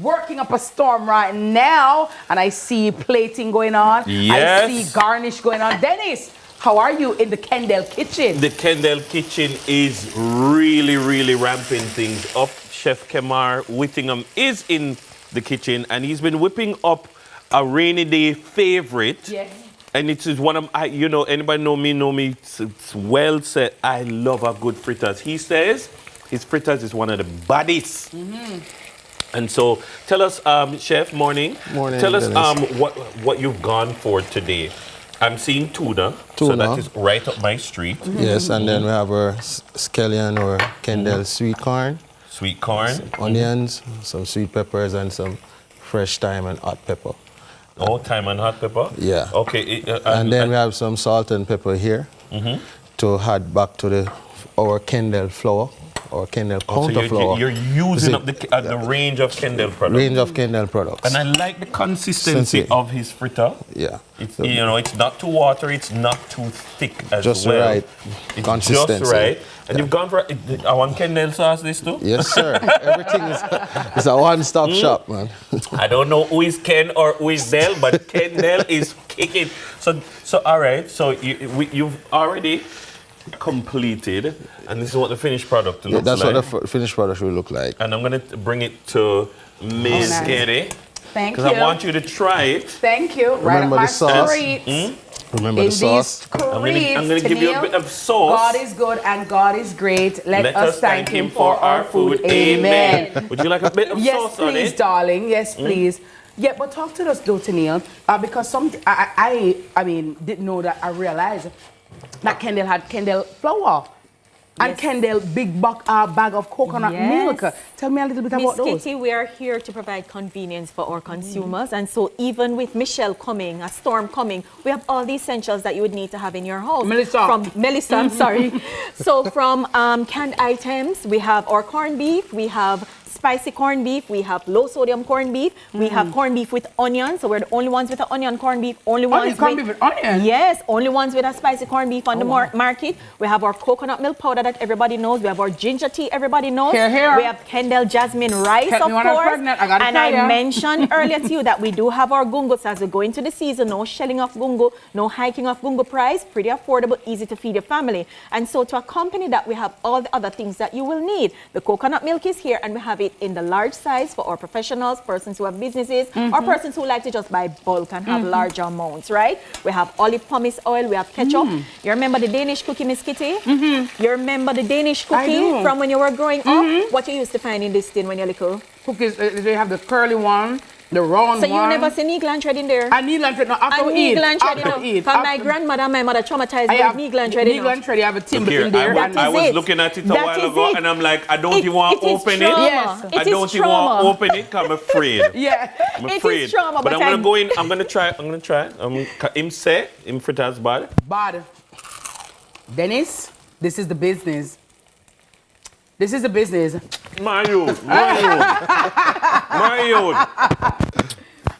working up a storm right now. And I see plating going on. Yes. I see garnish going on. Dennis, how are you in the Kendall kitchen? The Kendall kitchen is really, really ramping things up. Chef Kemar Whittingham is in the kitchen and he's been whipping up a rainy day favorite. Yes. And it is one of, anybody know me, it's well said, I love a good fritters. He says his fritters is one of the baddest. And so tell us, Chef, morning. Morning, tell us Dennis. what you've gone for today. I'm seeing tuna, so that is right up my street. Yes, and then we have our scallion or Kendall sweet corn. Sweet corn. Some onions, some sweet peppers, and some fresh thyme and hot pepper. Oh, thyme and hot pepper? Yeah. Okay. And then we have some salt and pepper here to add back to our Kendall flour. Or Kendall counter flour. You're using up the range of Kendall products. Range of Kendall products. And I like the consistency of his fritter. Yeah. It's, it's not too watery, it's not too thick as just well. Right. It's Consistency. just right. And you've gone for I want Kendall sauce this too? Yes, sir. Everything is a one-stop shop, man. I don't know who is Ken or who is Del, but Kendall is kicking. So all right. So you've already completed, and this is what the finished product looks like. That's what the finished product will look like. And I'm going to bring it to Miss Eddie. Thank you. Because I want you to try it. Thank you. Remember the sauce. Remember the sauce. I'm going to give you a bit of sauce. God is good and God is great. Let us thank Him for our food. Amen. Would you like a bit of sauce on it? Yes, please, darling. Yes, please. Yeah, but talk to us, though, Tennille, because I didn't know that. I realized that Kendall had Kendall flour and Kendall big bag of coconut milk. Tell me a little bit about those. Miss Kitty, we are here to provide convenience for our consumers. And so even with Michelle coming, a storm coming, we have all the essentials that you would need to have in your house. Melissa, I'm sorry. So from canned items, we have our corned beef, we have spicy corned beef, we have low sodium corned beef, we have corned beef with onions, so we're the only ones with the onion corned beef, only ones corned beef with onion? Yes, only ones with a spicy corned beef on the market. We have our coconut milk powder that everybody knows, we have our ginger tea everybody knows, here. We have Kendall jasmine rice, Help of me when I'm course, pregnant. I gotta and tell I ya. mentioned earlier to you that we do have our gungo, so as we go into the season, no shelling of gungo, no hiking of gungo price, pretty affordable, easy to feed your family. And so to accompany that, we have all the other things that you will need. The coconut milk is here, and we have it in the large size for our professionals, persons who have businesses, or persons who like to just buy bulk and have larger amounts, right? We have olive pumice oil, we have ketchup. You remember the Danish cookie, Miss Kitty? You remember the Danish cookie from when you were growing up? What you used to find in this tin when you're little? Cookies, they have the curly one, the round one. So you never see needle and thread in there? A needle and thread, no, after we eat. After we eat. Because my grandmother and my mother traumatized me with needle and thread. Needle and thread, you have a timber in there. I was looking at it a while ago and I'm like, I don't even want to open it. Yes. I don't even want to open it because I'm afraid. Yeah. I'm afraid. It is trauma, but I'm going to go in, I'm going to try. Him say, him fritters bad. Bad. Dennis, this is the business. This is the business. My youth.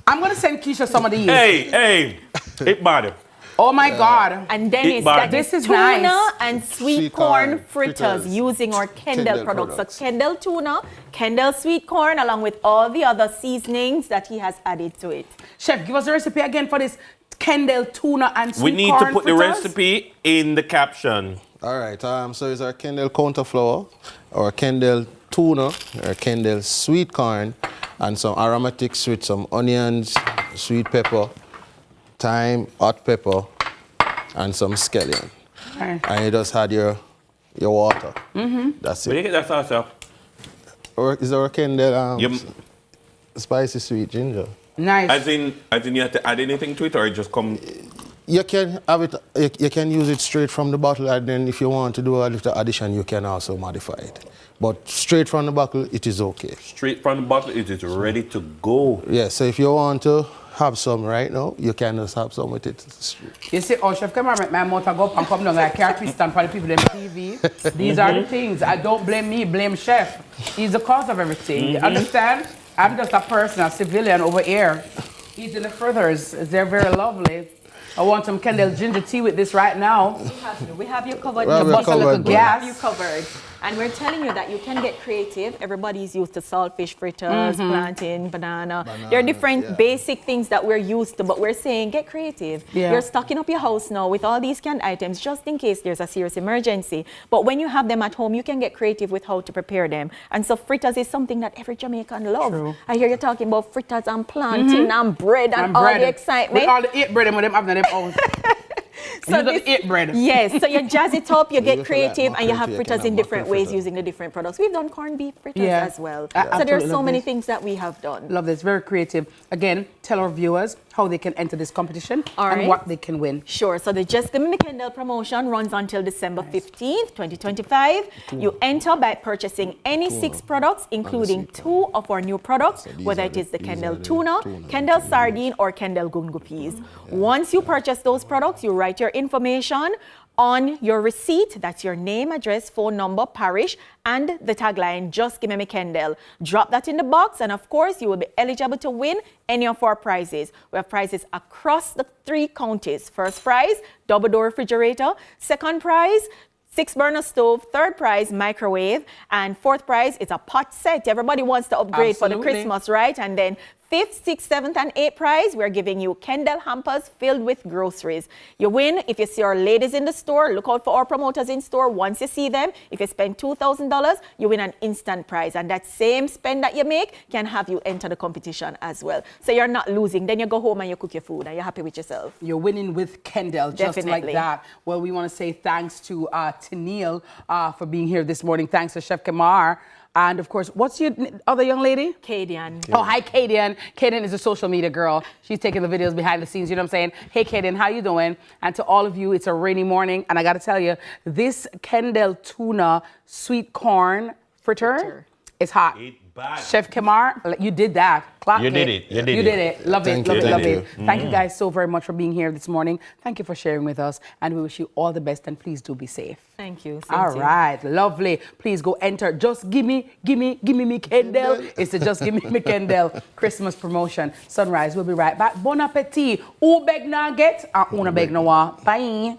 I'm going to send Keisha some of these. Hey, it bad. Oh my God. And Dennis, this is tuna nice. and sweet corn fritters using our Kendall products. So Kendall tuna, Kendall sweet corn, along with all the other seasonings that he has added to it. Chef, give us the recipe again for this Kendall tuna and sweet corn We need to put the recipe in the caption. All right, so it's our Kendall counter flour, our Kendall tuna, our Kendall sweet corn, and some aromatics with some onions, sweet pepper, thyme, hot pepper, and some scallion. Okay. And you just had your water. That's it. Where do you get that sauce up? Is our Kendall spicy sweet ginger. Nice. As in you have to add anything to it, or it just come? You can have it. You can use it straight from the bottle, and then if you want to do a little addition, you can also modify it. But straight from the bottle, it is okay. Straight from the bottle, it is ready to go. Yeah. So if you want to have some right now, you can just have some with it. You see, Chef, come on, make my motor go up and come down like a car piston for the people on TV. These are the things. I don't blame me, blame Chef. He's the cause of everything. You understand? I'm just a person, a civilian over here. Eating the fritters. They're very lovely. I want some Kendall ginger tea with this right now. We have you covered. We have you covered. And we're telling you that you can get creative. Everybody's used to saltfish fritters, plantain, banana. There are different basic things that we're used to, but we're saying get creative. Yeah. You're stocking up your house now with all these canned items just in case there's a serious emergency. But when you have them at home, you can get creative with how to prepare them. And so fritters is something that every Jamaican loves. True. I hear you talking about fritters and plantain and bread and all the excitement. With all the 8 bread and with them having them own. So this, 8 bread. Yes, so you jazz it up, you get You creative, like and you have mackerel, fritters you in can have different mackerel ways fritter. using the different products. We've done corned beef fritters Yeah. as well. I So there's absolutely so love many this. things that we have done. Love this, very creative. Again, tell our viewers how they can enter this competition and what they can win. Sure, so the Just Give Me Kendall promotion runs until December 15th, 2025. You enter by purchasing any 6 products, including 2 of our new products, whether it is the Kendall tuna, Kendall sardine, or Kendall gungo peas. Once you purchase those products, you write your information on your receipt. That's your name, address, phone number, parish, and the tagline, Just Give Me Kendall. Drop that in the box, and of course, you will be eligible to win any of our prizes. We have prizes across the 3 counties. First prize, double door refrigerator. Second prize, 6-burner stove. Third prize, microwave. And fourth prize, it's a pot set. Everybody wants to upgrade for the Christmas, right? And then 5th, 6th, 7th, and 8th prize, we're giving you Kendall hampers filled with groceries. You win if you see our ladies in the store. Look out for our promoters in store. Once you see them, if you spend $2,000, you win an instant prize. And that same spend that you make can have you enter the competition as well. So you're not losing. Then you go home and you cook your food and you're happy with yourself. You're winning with Kendall, just like that. Well, we want to say thanks to Tennille for being here this morning. Thanks to Chef Kamar. And of course, what's your other young lady? Kadian. Oh, hi, Kadian. Kadian is a social media girl. She's taking the videos behind the scenes, you know what I'm saying? Hey, Kadian, how you doing? And to all of you, it's a rainy morning. And I got to tell you, this Kendall tuna sweet corn fritter is hot. Chef Kamar, you did that. Clock You it. did it. You did You it. did it. Love it. Thank you. Love Thank it. you. Thank you guys so very much for being here this morning. Thank you for sharing with us. And we wish you all the best. And please do be safe. Thank you. All right, lovely. Please go enter. Just give me me Kendall. It's the Just Give Me Kendall Christmas promotion. Sunrise. We'll be right back. Bon appetit. Ou beg nugget. Una beg noa. Bye.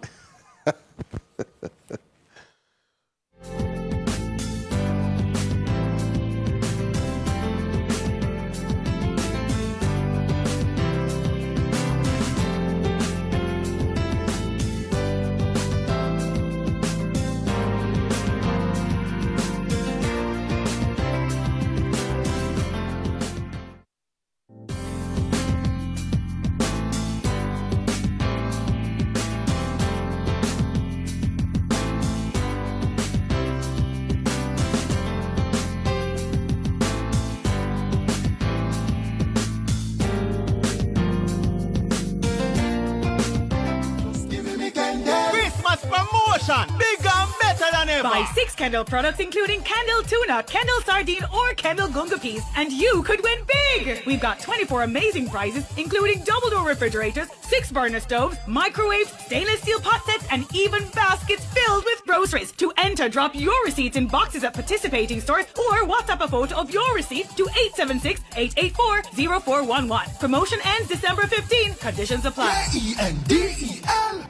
Buy 6 Kendall products including Kendall Tuna, Kendall Sardine, or Kendall Gunga Piece, and you could win big! We've got 24 amazing prizes including double door refrigerators, 6 burner stoves, microwaves, stainless steel pot sets, and even baskets filled with groceries. To enter, drop your receipts in boxes at participating stores or WhatsApp a photo of your receipt to 876-884-0411. Promotion ends December 15. Conditions apply. Kendel.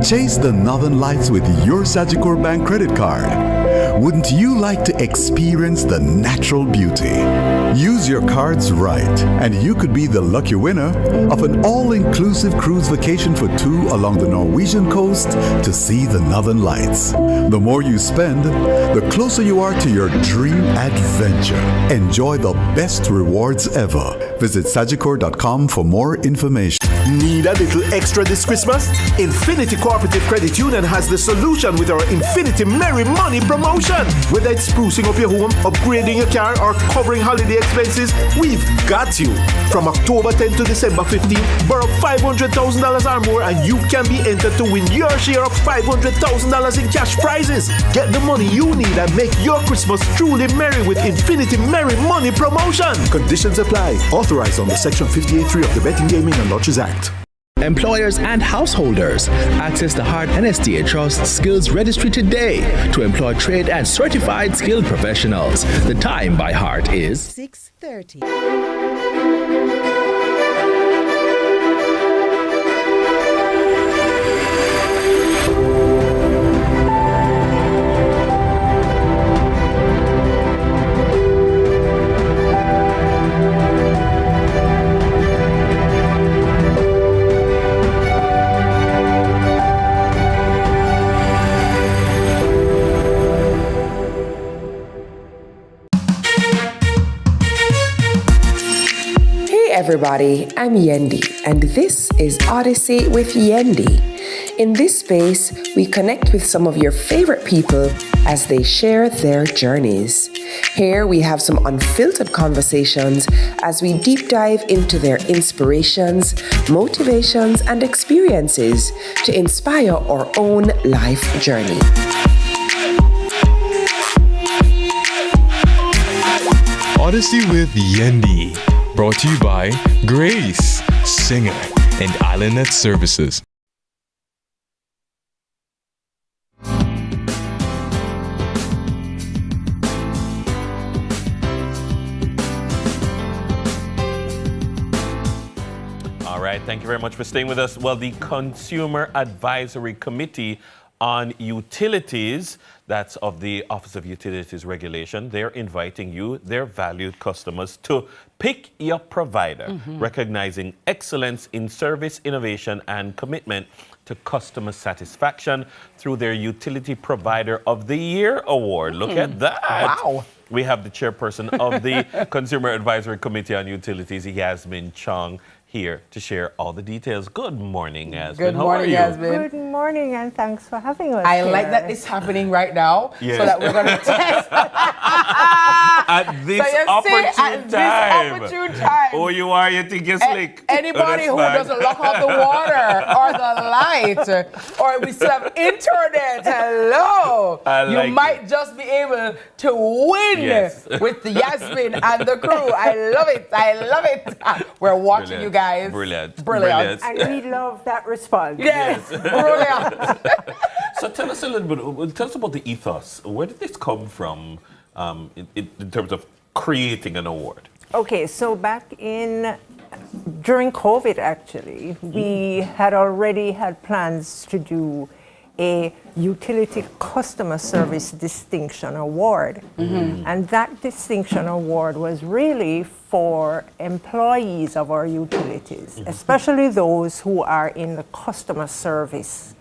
Chase the Northern Lights with your Sagicor Bank credit card. Wouldn't you like to experience the natural beauty? Use your cards right, and you could be the lucky winner of an all-inclusive cruise vacation for 2 along the Norwegian coast to see the Northern Lights. The more you spend, the closer you are to your dream adventure. Enjoy the best rewards ever. Visit Sagicor.com for more information. Need a little extra this Christmas? Infinity Cooperative Credit Union has the solution with our Infinity Merry Money promotion. Whether it's sprucing up your home, upgrading your car, or covering holiday expenses, we've got you. From October 10 to December 15, borrow $500,000 or more and you can be entered to win your share of $500,000 in cash prizes. Get the money you need and make your Christmas truly merry with Infinity Merry Money promotion. Conditions apply. Authorized under Section 58.3 of the Betting, Gaming and Lotteries Act. Employers and householders, access the Hart NSTA Trust Skills Registry today to employ trained and certified skilled professionals. The time by Hart is 6:30. Everybody, I'm Yendi, and this is Odyssey with Yendi. In this space, we connect with some of your favorite people as they share their journeys. Here we have some unfiltered conversations as we deep dive into their inspirations, motivations, and experiences to inspire our own life journey. Odyssey with Yendi. Brought to you by Grace, Singer, and IslandNet Services. All right, thank you very much for staying with us. Well, the Consumer Advisory Committee on Utilities, that's of the Office of Utilities Regulation, they're inviting you, their valued customers, to pick your provider, recognizing excellence in service, innovation, and commitment to customer satisfaction through their Utility Provider of the Year Award. Look at that. Wow. We have the chairperson of the Consumer Advisory Committee on Utilities, Yasmin Chong, here to share all the details. Good morning, Yasmin. Good morning, Yasmin. Good morning, and thanks for having us. I like that it's happening right now, Yes. so that we're going to test. At this opportune time. Oh, you are? You think you're slick? Anybody who doesn't lock off the water or the light, or we still have internet, hello. You might just be able to win with the Yasmin and the crew. I love it. I love it. We're watching you guys. Brilliant. And we love that response. Yes, brilliant. So tell us a little bit, tell us about the ethos. Where did this come from in terms of creating an award? Okay, so during COVID, actually, we had already had plans to do a Utility Customer Service Distinction Award. And that Distinction Award was really for employees of our utilities, especially those who are in the customer service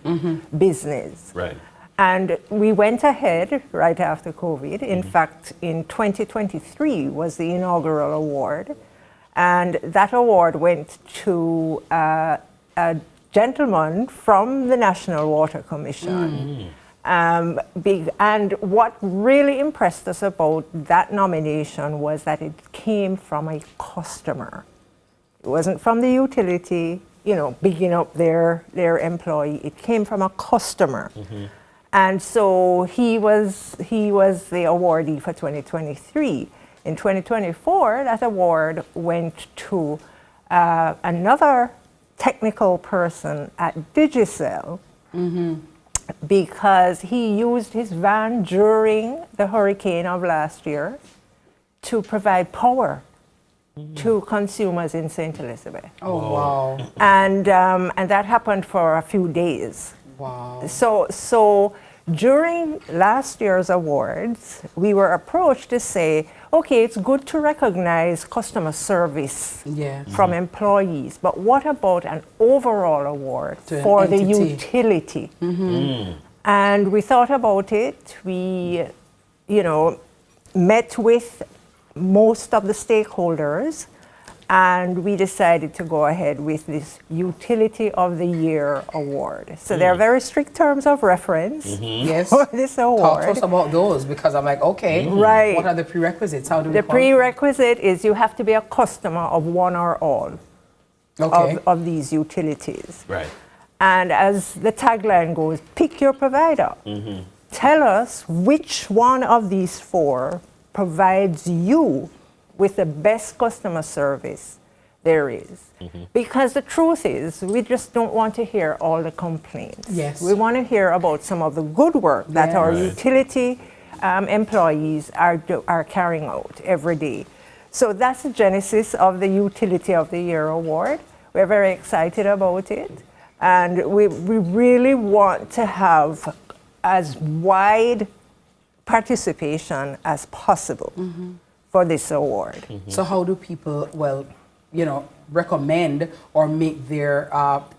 business. Right. And we went ahead right after COVID. In fact, in 2023 was the inaugural award. And that award went to a gentleman from the National Water Commission. And what really impressed us about that nomination was that it came from a customer. It wasn't from the utility, bigging up their employee. It came from a customer. And so he was the awardee for 2023. In 2024, that award went to another technical person at Digicel because he used his van during the hurricane of last year to provide power to consumers in St. Elizabeth. Oh, wow. And that happened for a few days. Wow. So during last year's awards, we were approached to say, okay, it's good to recognize customer service from employees, but what about an overall award for the utility? And we thought about it. We, met with most of the stakeholders, and we decided to go ahead with this Utility of the Year award. So there are very strict terms of reference Yes. for this award. Talk to us about those, because I'm like, okay, Right. what are the prerequisites? How do we The prerequisite is you have to be a customer of one or all of these utilities. Right. And as the tagline goes, pick your provider. Tell us which one of these four provides you with the best customer service there is. Because the truth is, we just don't want to hear all the complaints. Yes. We want to hear about some of the good work that our utility employees are carrying out every day. So that's the genesis of the Utility of the Year award. We're very excited about it. And we really want to have as wide participation as possible for this award. So how do people, recommend or make their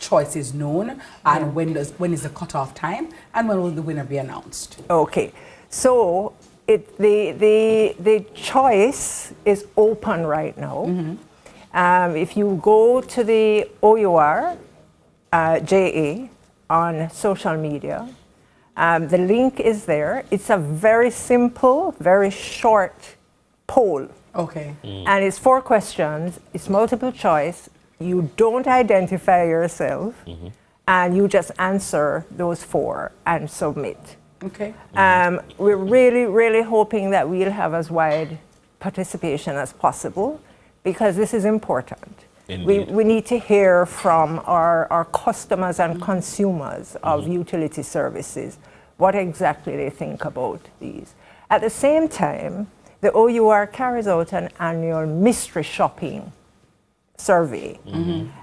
choices known? And when is the cutoff time? And when will the winner be announced? Okay, so the choice is open right now. If you go to the OUR JA on social media, the link is there. It's a very simple, very short poll. Okay. And it's 4 questions. It's multiple choice. You don't identify yourself, and you just answer those 4 and submit. Okay. We're really, really hoping that we'll have as wide participation as possible, because this is important. We need to hear from our customers and consumers of utility services what exactly they think about these. At the same time, the OUR carries out an annual mystery shopping survey.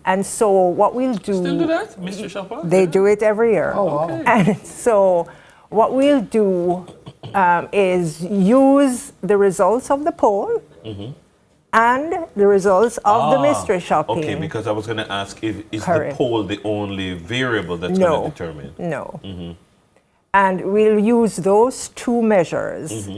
And so what we'll do... Still do that? Mystery shopper? They do it every year. Oh, wow. And so what we'll do is use the results of the poll and the results of the mystery shopping. Okay, because I was going to ask, is the poll the only variable that's going to determine? No. And we'll use those 2 measures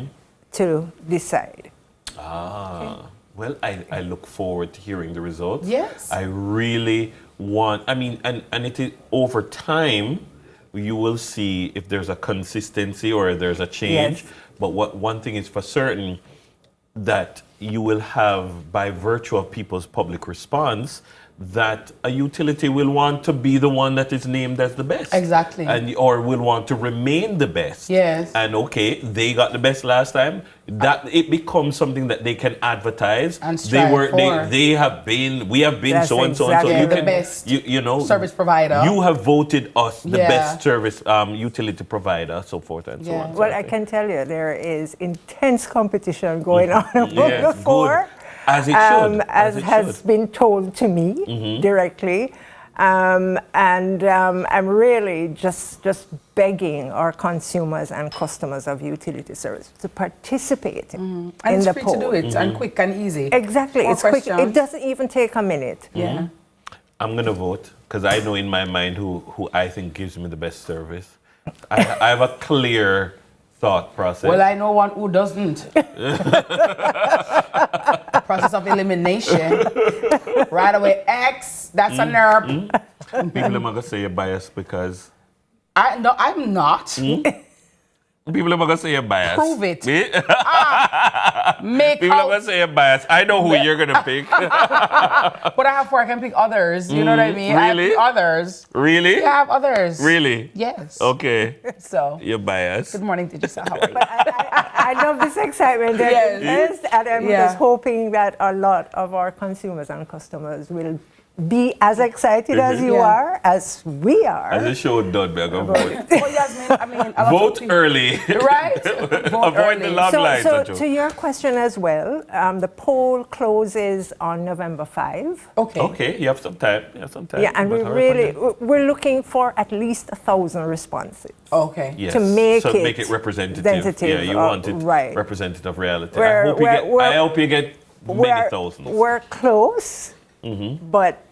to decide. Well, I look forward to hearing the results. Yes. I really want, and it is over time, you will see if there's a consistency or there's a change. Yes. But one thing is for certain, that you will have, by virtue of people's public response, that a utility will want to be the one that is named as the best. Exactly. Or will want to remain the best. Yes. And okay, they got the best last time. That it becomes something that they can advertise. And strive for. We have been so and so and so. Yeah, You the can, best you service provider. You have voted us the best service utility provider, so forth and so on. Well, I can tell you there is intense competition going on among the 4. As it should. As has been told to me directly. And I'm really just begging our consumers and customers of utility service to participate in and the it's free poll. to do it, and quick and easy. Exactly, 4 it's quick. questions. It doesn't even take a minute. Yeah. I'm going to vote because I know in my mind who I think gives me the best service. I have a clear thought process. Well, I know one who doesn't. Process of elimination. Right away, X, that's a NERP. People are going to say you're biased because... No, I'm not. People are going to say you're biased. Prove it. make People are out. going to say you're biased. I know who you're going to pick. But I have 4. I can pick others. You know what I mean? I Really? pick others. Really? Yeah, I have others. Really? Yes. Okay. So. You're biased. Good morning, Teacher. How are you? I love this excitement. Yes. And I'm just hoping that a lot of our consumers and customers will be as excited as you are, as we are. As the show done, we're going to vote. Oh, Yasmin, I mean, Vote early. Right? Avoid the long lines. So to your question as well, the poll closes on November 5. Okay. Okay, you have some time. Yeah, and we're looking for at least 1,000 responses. Okay. Yes. To make it representative. Yeah, you want it representative of reality. I hope you get many thousands. We're close, but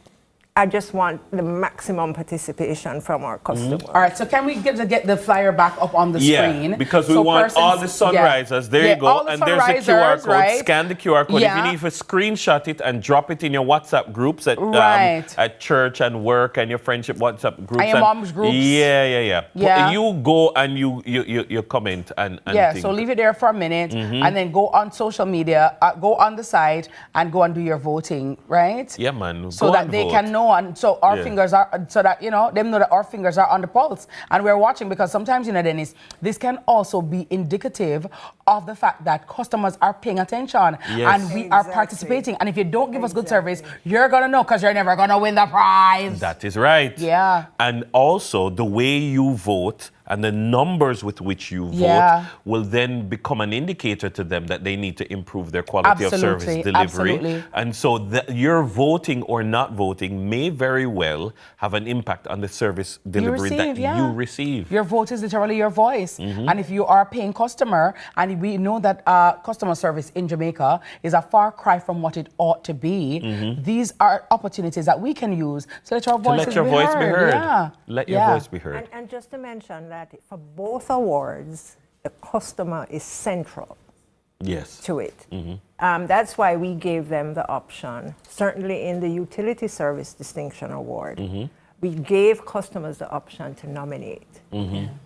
I just want the maximum participation from our customers. All right, so can we get the flyer back up on the screen? Yeah, because we want all the sunrisers. There you go. And there's a QR code. Right? Scan the QR code. Yeah. If you need to screenshot it and drop it in your WhatsApp groups at church and work and your friendship WhatsApp groups. And your mom's groups. Yeah. You go and you comment and so leave it there for a minute and then go on social media, go on the site and go and do your voting, right? Yeah, man. So that they can know. And so our fingers are, so that, them know that our fingers are on the pulse. And we're watching because sometimes, Dennis, this can also be indicative of the fact that customers are paying attention and we are participating. And if you don't give us good service, you're going to know because you're never going to win the prize. That is right. Yeah. And also the way you vote and the numbers with which you vote will then become an indicator to them that they need to improve their quality of service delivery. Absolutely. And so your voting or not voting may very well have an impact on the service delivery you receive. Your vote is literally your voice. And if you are a paying customer, and we know that customer service in Jamaica is a far cry from what it ought to be, these are opportunities that we can use to let our voice be heard. Yeah. Let your voice be heard. And just to mention that for both awards, the customer is central to it. That's why we gave them the option. Certainly in the Utility Service Distinction Award, we gave customers the option to nominate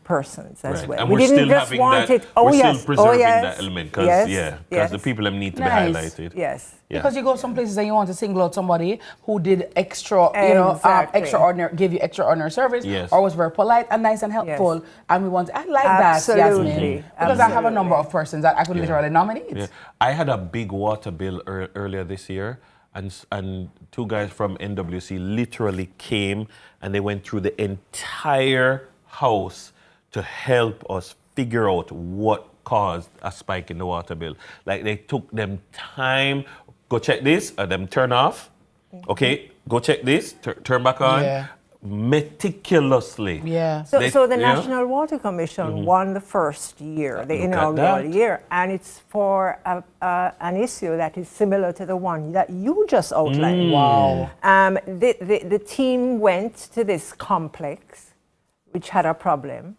persons as well. And we we're didn't still just having want that. it. We're still preserving that element because the people need to be highlighted. Yes. Because you go some places and you want to single out somebody who did extraordinary, gave you extraordinary service, or was very polite and nice and helpful, and we want. I like that, Yasmin, because I have a number of persons that I could literally nominate. Yeah. I had a big water bill earlier this year, and 2 guys from NWC literally came and they went through the entire house to help us figure out what caused a spike in the water bill. Like they took them time. Go check this, them turn off. Okay, go check this, turn back on. Meticulously. Yeah. So the National Water Commission won the first year, the inaugural year, and it's for an issue that is similar to the one that you just outlined. Wow. The team went to this complex, which had a problem,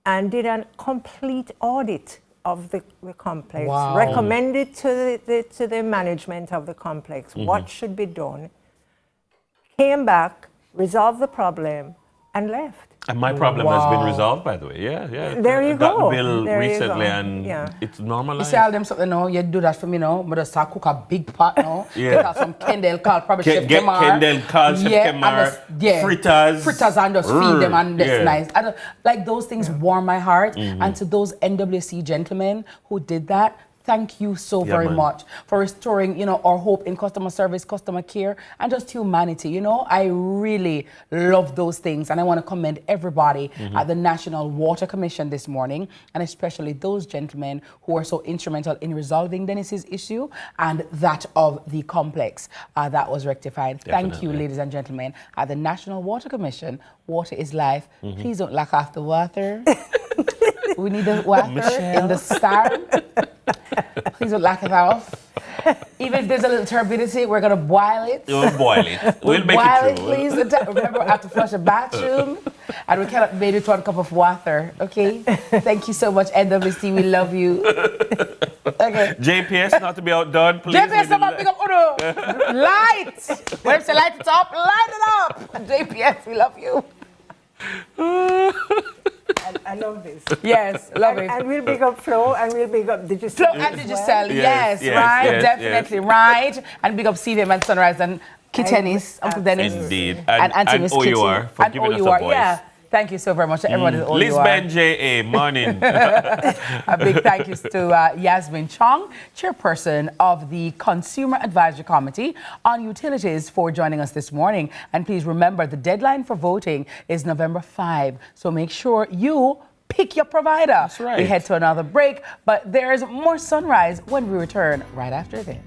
and did a complete audit of the complex, recommended to the management of the complex what should be done, came back, resolved the problem, and left. And my problem has been resolved, by the way. Yeah. There you go. I got the bill recently, and it's normalized. You see all them something now, you do that for me now, but I start cook a big pot now. Get out some Kendall, call probably Chef Kemar. Kendall, call Chef Kemar, fritters and just feed them, and that's nice. Like those things warm my heart. And to those NWC gentlemen who did that, thank you so very much for restoring, our hope in customer service, customer care, and just humanity. I really love those things, and I want to commend everybody at the National Water Commission this morning, and especially those gentlemen who are so instrumental in resolving Dennis's issue and that of the complex that was rectified. Definitely. Thank you, ladies and gentlemen, at the National Water Commission. Water is life. Please don't lack off the water. We need the water in the star. Please don't lack it off. Even if there's a little turbidity, we're going to boil it. We'll boil it. We'll make boil it through. Please. Remember, I have to flush a bathroom, and we cannot make it 1 cup of water, okay? Thank you so much, NWC. We love you. Okay. JPS, not to be outdone, please. JPS, not pick up Uno. Light. When I say light it up, light it up. JPS, we love you. I love this. Yes, love it. And we'll big up Flo, and we'll big up Digicel. Flo and Digicel, yes, right, definitely, right. And big up CVM and Sunrise and Kittenis, Uncle Dennis. Indeed. And Auntie Miss Kitty. OUR for giving us a voice. Yeah. Thank you so very much to everyone at OUR. Lisbon J.A., morning. A big thank you to Yasmin Chong, chairperson of the Consumer Advisory Committee on Utilities, for joining us this morning. And please remember, the deadline for voting is November 5. So make sure you pick your provider. That's right. We head to another break, but there's more Sunrise when we return right after this.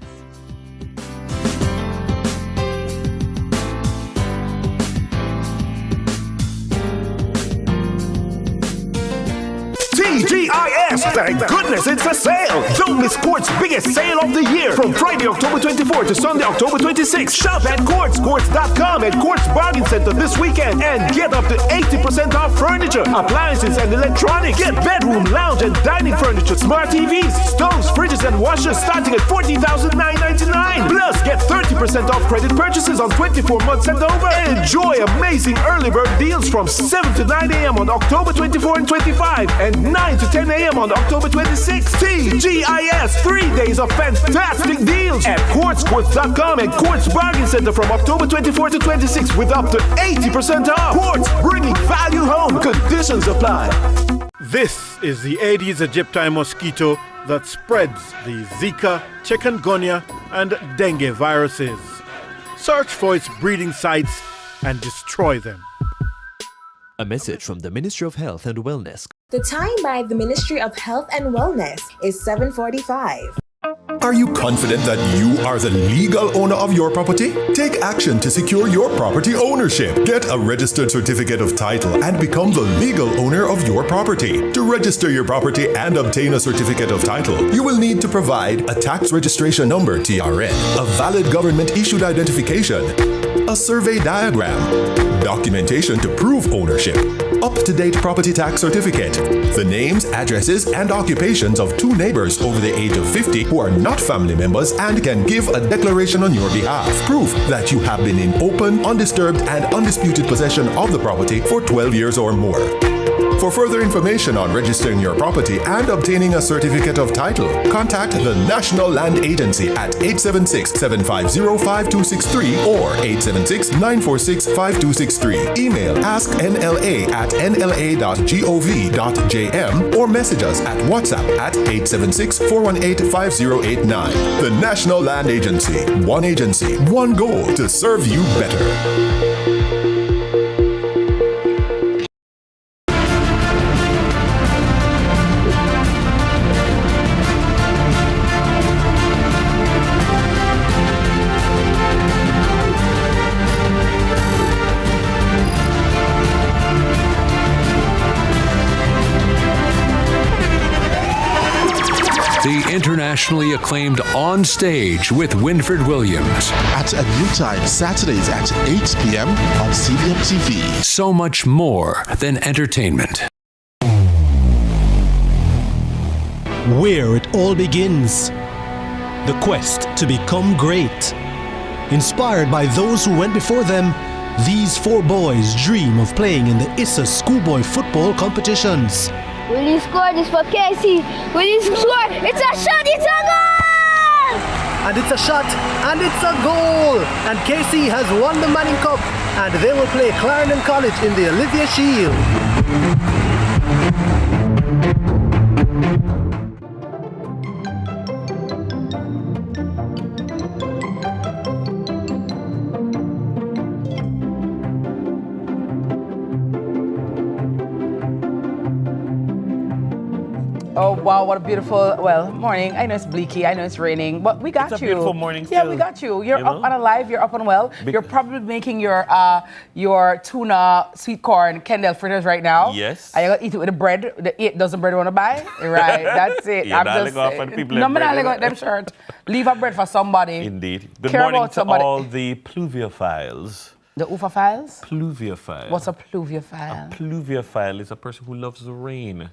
TGIS, thank goodness it's a sale! Don't miss Court's biggest sale of the year. From Friday, October 24 to Sunday, October 26. Shop at Courts, Courts.com, and Courts Bargain Center this weekend and get up to 80% off furniture, appliances, and electronics. Get bedroom, lounge, and dining furniture, smart TVs, stoves, fridges, and washers starting at $14,999. Plus, get 30% off credit purchases on 24 months and over. Enjoy amazing early bird deals from 7 to 9 a.m. on October 24 and 25, and 9 to 10 a.m. on October 26. TGIS, 3 days of fantastic deals at Courts.com and Courts Bargain Center from October 24 to 26 with up to 80% off. Courts, bringing value home. Conditions apply. This is the Aedes aegypti mosquito that spreads the Zika, chikungunya, and dengue viruses. Search for its breeding sites and destroy them. A message from the Ministry of Health and Wellness. The time by the Ministry of Health and Wellness is 7:45. Are you confident that you are the legal owner of your property? Take action to secure your property ownership. Get a registered certificate of title and become the legal owner of your property. To register your property and obtain a certificate of title, you will need to provide a tax registration number (TRN), a valid government-issued identification, a survey diagram, documentation to prove ownership, up-to-date property tax certificate, the names, addresses, and occupations of 2 neighbors over the age of 50 who are not family members and can give a declaration on your behalf, proof that you have been in open, undisturbed, and undisputed possession of the property for 12 years or more. For further information on registering your property and obtaining a certificate of title, contact the National Land Agency at 876-750-5263 or 876-946-5263. Email asknla@nla.gov.jm or message us at WhatsApp at 876-418-5089. The National Land Agency. One agency, one goal to serve you better. The internationally acclaimed On Stage with Winfred Williams. At a new time, Saturdays at 8 p.m. on CVM TV. So much more than entertainment. Where it all begins. The quest to become great. Inspired by those who went before them, these 4 boys dream of playing in the ISSA schoolboy football competitions. Will he score this for Casey? Will he score? It's a shot! It's a goal! And it's a shot, and it's a goal! And Casey has won the Manning Cup, and they will play Clarendon College in the Olivia Shield. Oh, wow, what a beautiful, morning. I know it's bleaky, I know it's raining, but we got you. It's a beautiful morning Yeah, still, we got you. You're you up know? and alive, you're up and well. You're probably making your tuna, sweet corn, Kendall fritters right now. Yes. And you're going to eat it with the bread, the 8 dozen bread you want to buy. Right, that's it. Yeah, I'm go off on people no, have bread, I'm not them shirt. Leave a bread for somebody. Indeed. Good Care morning about to somebody. all the pluviophile. The UFA-philes? Pluviophile. What's a pluviophile? A pluviophile is a person who loves the rain.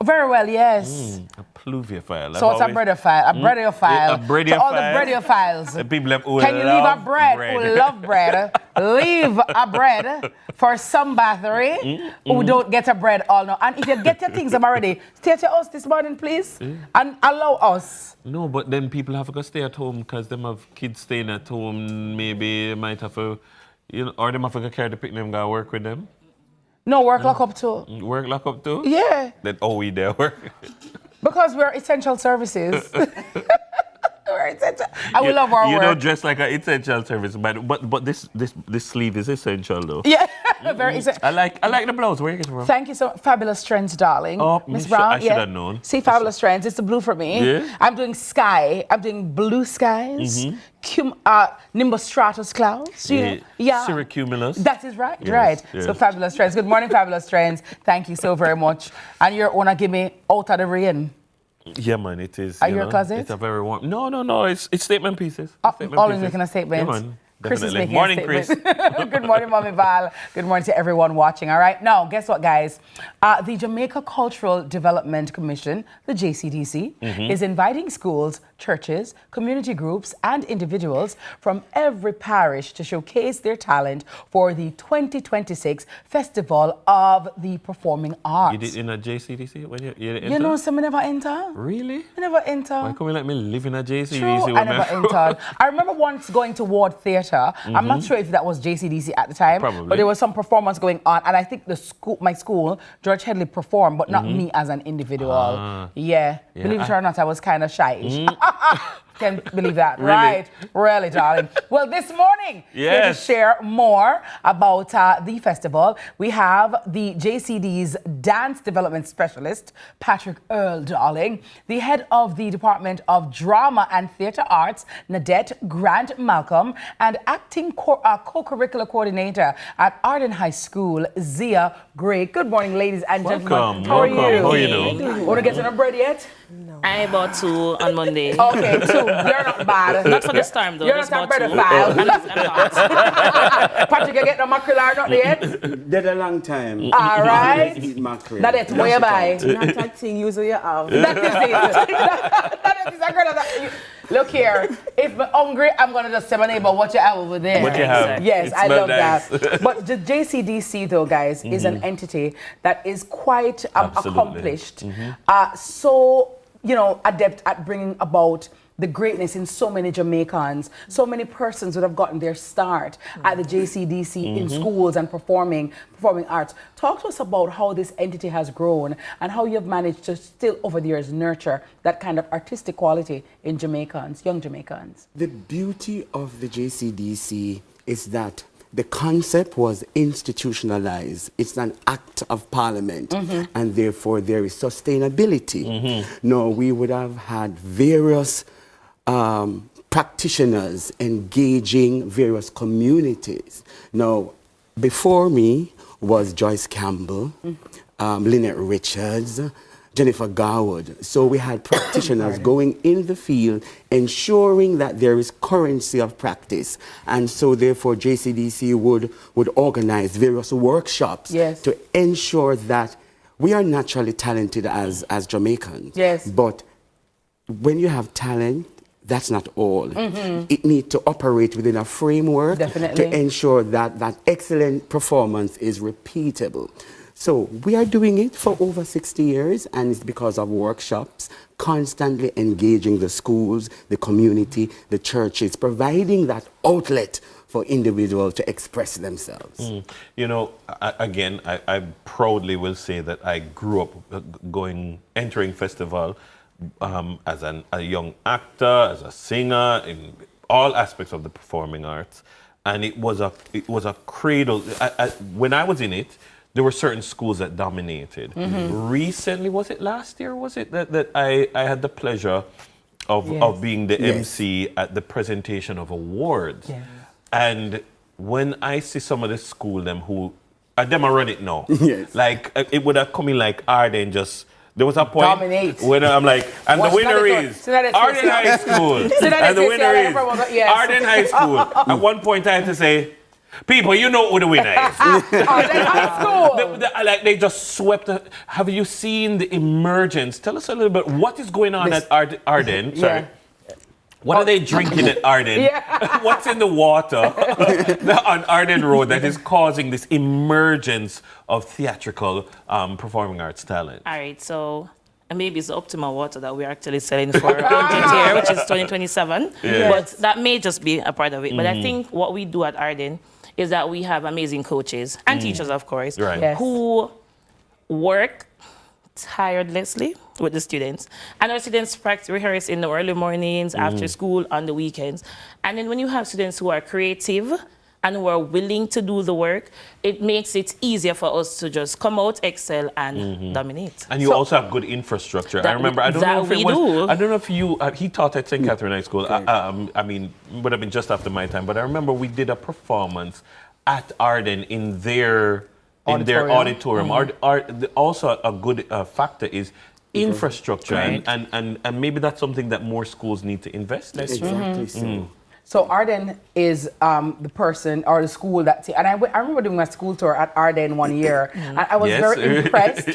Very well, yes. A pluviophile. So it's a breadophile, a breadophile. A breadophile. To all the breadophiles. The people who Can you leave a bread who love bread? Leave a bread for some battery who don't get a bread all now. And if you get your things already, stay at your house this morning, please, and allow us. No, but then people have to go stay at home because them have kids staying at home. Maybe might have to, or them have to go carry the picnic and go work with them. No, work lock up too. Work lock up too? Yeah. Then we there work. Because we're essential services. We're essential. And we love our work. You don't dress like an essential service, but this sleeve is essential though. Yeah, very essential. I like the blouse. Where you get it from? Thank you so much. Fabulous Trends, darling. Oh, Miss Brown. I should have known. See, Fabulous Trends. It's the blue for me. Yeah. I'm doing sky. I'm doing blue skies. Nimbus stratus clouds. Yeah. Cirrocumulus. That is right. Yes, right. yes. So Fabulous Trends. Good morning, Fabulous Trends. Thank you so very much. And you're wanna give me out of the rain. Yeah, man, it is. Are your closet? It's a very warm. No. It's statement pieces. Always making a statement. Yeah, man. Chris is Definitely. making Morning, a statement. Good morning, Mommy Val. Good morning to everyone watching. All right, now, guess what, guys? The Jamaica Cultural Development Commission, the JCDC, is inviting schools, churches, community groups, and individuals from every parish to showcase their talent for the 2026 Festival of the Performing Arts. You did in a JCDC when you didn't You enter? know, some never enter. Really? I never enter. Why can't we let me live in a JCDC? True, I never entered. I remember once going to Ward Theatre. I'm not sure if that was JCDC at the time. Probably. But there was some performance going on, and I think my school, George Headley, performed, but not me as an individual. Yeah. Believe it or not, I was kind of shy-ish. Can't believe that. Really? Right. Really, darling. Well, this morning, here to share more about the festival, we have the JCD's Dance Development Specialist, Patrick Earl, darling, the head of the Department of Drama and Theatre Arts, Nadette Grant Malcolm, and acting co-curricular coordinator at Arden High School, Zia Gray. Good morning, ladies and gentlemen. How are you? How are you doing? Want to get some bread yet? I bought 2 on Monday. Okay, 2. You're not bad. Not for this time, though. You're not a pedophile. Patrick, you get no mackerel or not yet? Did a long time. All right. Eat mackerel. That is where you buy. Not a thing usually you have. That is it. That is a girl that look here. If I'm hungry, I'm going to just tell my neighbor what you have over there. What you have. Yes, I love nice. that. But the JCDC, though, guys, is an entity that is quite accomplished. So, adept at bringing about the greatness in so many Jamaicans. So many persons would have gotten their start at the JCDC in schools and performing arts. Talk to us about how this entity has grown and how you've managed to still, over the years, nurture that kind of artistic quality in Jamaicans, young Jamaicans. The beauty of the JCDC is that the concept was institutionalized. It's an act of parliament, and therefore there is sustainability. No, we would have had various practitioners engaging various communities. Now, before me was Joyce Campbell, Lynette Richards, Jennifer Garwood. So we had practitioners going in the field, ensuring that there is currency of practice. And so therefore JCDC would organize various workshops to ensure that we are naturally talented as Jamaicans. Yes. But when you have talent, that's not all. It needs to operate within a framework to ensure that that excellent performance is repeatable. So we are doing it for over 60 years, and it's because of workshops, constantly engaging the schools, the community, the churches, providing that outlet for individuals to express themselves. Again, I proudly will say that I grew up entering festival as a young actor, as a singer, in all aspects of the performing arts, and it was a cradle. When I was in it, there were certain schools that dominated. Recently, was it last year? Was it that I had the pleasure of being the MC at the presentation of awards? And when I see some of the school them who them are run it now, like it would have come in like Arden just. There was a point when I'm like, and the winner is Arden High School, and the winner is Arden High School. At one point, I had to say, People, you know who the winner is. High School. Like they just swept. Have you seen the emergence? Tell us a little bit. What is going on at Arden? Sorry. What are they drinking at Arden? What's in the water on Arden Road that is causing this emergence of theatrical performing arts talent? All right, so maybe it's the optimal water that we're actually selling for here, which is 2027. Yes. But that may just be a part of it. But I think what we do at Arden is that we have amazing coaches and teachers, of course, who work tirelessly with the students. And our students practice, rehearse in the early mornings, after school, on the weekends. And then when you have students who are creative and who are willing to do the work, it makes it easier for us to just come out, excel, and dominate. And you also have good infrastructure. I remember, I don't know if you, he taught at St. Catherine High School. I mean, would have been just after my time, but I remember we did a performance at Arden in their auditorium. Also a good factor is infrastructure, and maybe that's something that more schools need to invest in. Exactly. So Arden is the person or the school that, and I remember doing my school tour at Arden one year, and I was very impressed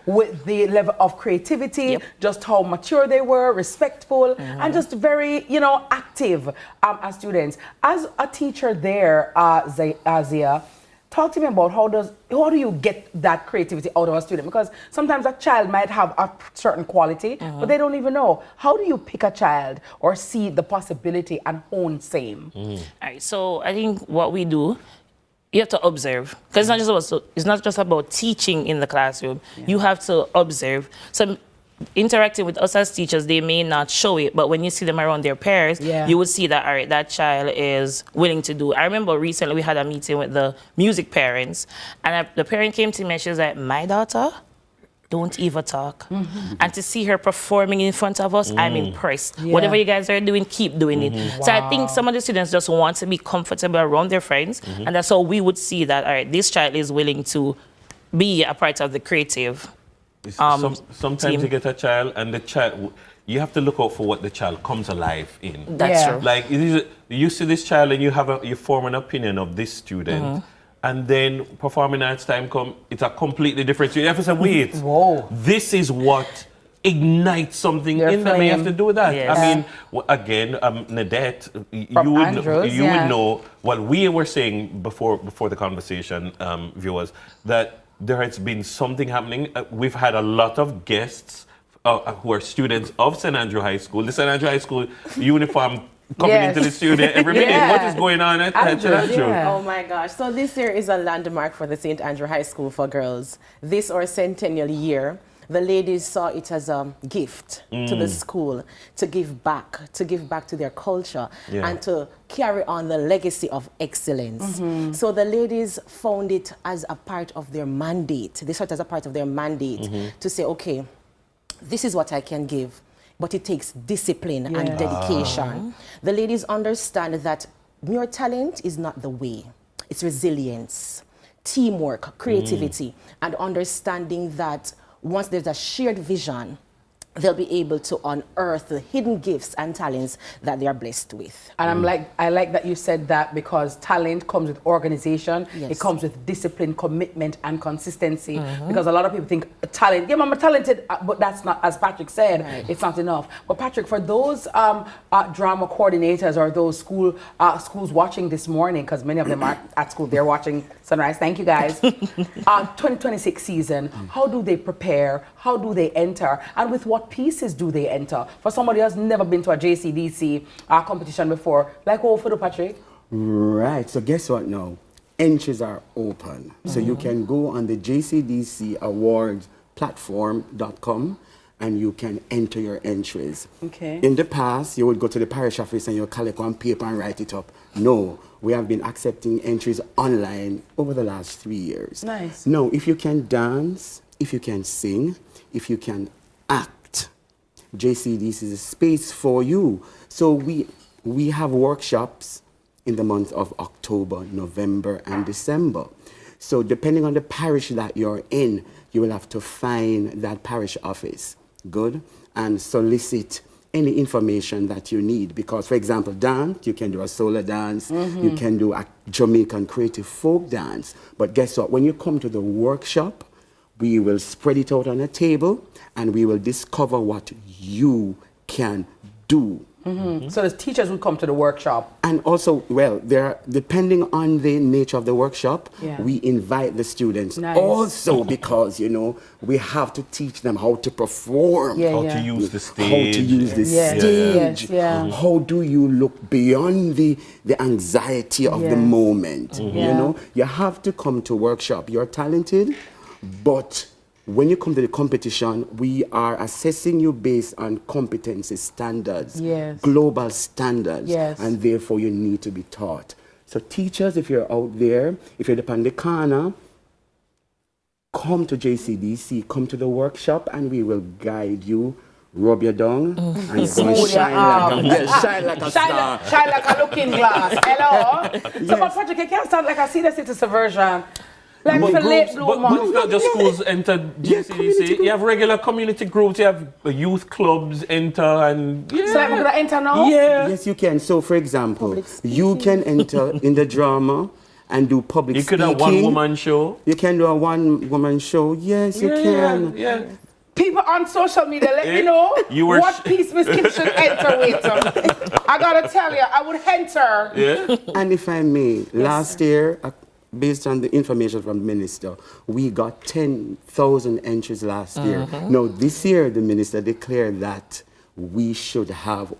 with the level of creativity, just how mature they were, respectful, and just very, active as students. As a teacher there, Zia, talk to me about how do you get that creativity out of a student? Because sometimes a child might have a certain quality, but they don't even know. How do you pick a child or see the possibility and hone same? All right, so I think what we do, you have to observe. Because it's not just about teaching in the classroom. You have to observe. So interacting with us as teachers, they may not show it, but when you see them around their peers, you would see that, all right, that child is willing to do. I remember recently we had a meeting with the music parents, and the parent came to me and she was like, my daughter, don't even talk. And to see her performing in front of us, I'm impressed. Whatever you guys are doing, keep doing it. So I think some of the students just want to be comfortable around their friends, and that's how we would see that, all right, this child is willing to be a part of the creative sometimes team. you get a child, and the child, you have to look out for what the child comes alive in. That's true. Like you see this child and you form an opinion of this student, and then performing arts time come, it's a completely different. You have to say, wait, this is what ignites something in them. You have to do that. I mean, again, Nadette, you would know. Well, we were saying before the conversation, viewers, that there has been something happening. We've had a lot of guests who are students of St. Andrew High School. The St. Andrew High School uniform coming into the studio every minute. What is going on at St. Andrew? Oh my gosh. So this year is a landmark for the St. Andrew High School for girls. This our centennial year. The ladies saw it as a gift to the school to give back to their culture and to carry on the legacy of excellence. So the ladies found it as a part of their mandate. They saw it as a part of their mandate to say, okay, this is what I can give, but it takes discipline and dedication. The ladies understand that mere talent is not the way. It's resilience, teamwork, creativity, and understanding that once there's a shared vision, they'll be able to unearth the hidden gifts and talents that they are blessed with. And I like that you said that, because talent comes with organization, it comes with discipline, commitment, and consistency. Because a lot of people think talent, yeah, I'm talented, but that's not, as Patrick said, it's not enough. But Patrick, for those drama coordinators or those schools watching this morning, because many of them are at school, they're watching Sunrise. Thank you, guys. 2026 season, how do they prepare? How do they enter? And with what pieces do they enter? For somebody who's never been to a JCDC competition before, like what for Patrick? Right, so guess what now? Entries are open. So you can go on the JCDC Awards platform.com and you can enter your entries. Okay. In the past, you would go to the parish office and you collect one paper and write it up. No, we have been accepting entries online over the last 3 years. Nice. Now, if you can dance, if you can sing, if you can act, JCDC is a space for you. So we have workshops in the month of October, November, and December. So depending on the parish that you're in, you will have to find that parish office, good, and solicit any information that you need. Because, for example, dance, you can do a solo dance, you can do a Jamaican creative folk dance. But guess what? When you come to the workshop, we will spread it out on a table and we will discover what you can do. So the teachers will come to the workshop. And also, well, depending on the nature of the workshop, we invite the students also because, you know, we have to teach them how to perform. How to use the stage. How to use the stage. How do you look beyond the anxiety of the moment? You know, you have to come to workshop. You're talented, but when you come to the competition, we are assessing you based on competency standards, global standards, and therefore you need to be taught. So teachers, if you're out there, if you're up on the corner, come to JCDC, come to the workshop, and we will guide you. Rub your dung and you're going to shine like a star. Shine like a looking glass. Hello? So, but Patrick, you can't stand like a senior citizen version. Like But for late groups bloomer. not just schools enter GCDC. You have regular community groups. You have youth clubs enter and So like we're gonna enter now? Yes, you can. So, for example, you can enter in the drama and do public speaking. You could have one-woman show. You can do a one-woman show. Yes, you can. People on social media, let me know what piece Miss Kim should enter with. I gotta tell you, I would enter. And if I may, last year, based on the information from the minister, we got 10,000 entries last year. Now, this year, the minister declared that we should have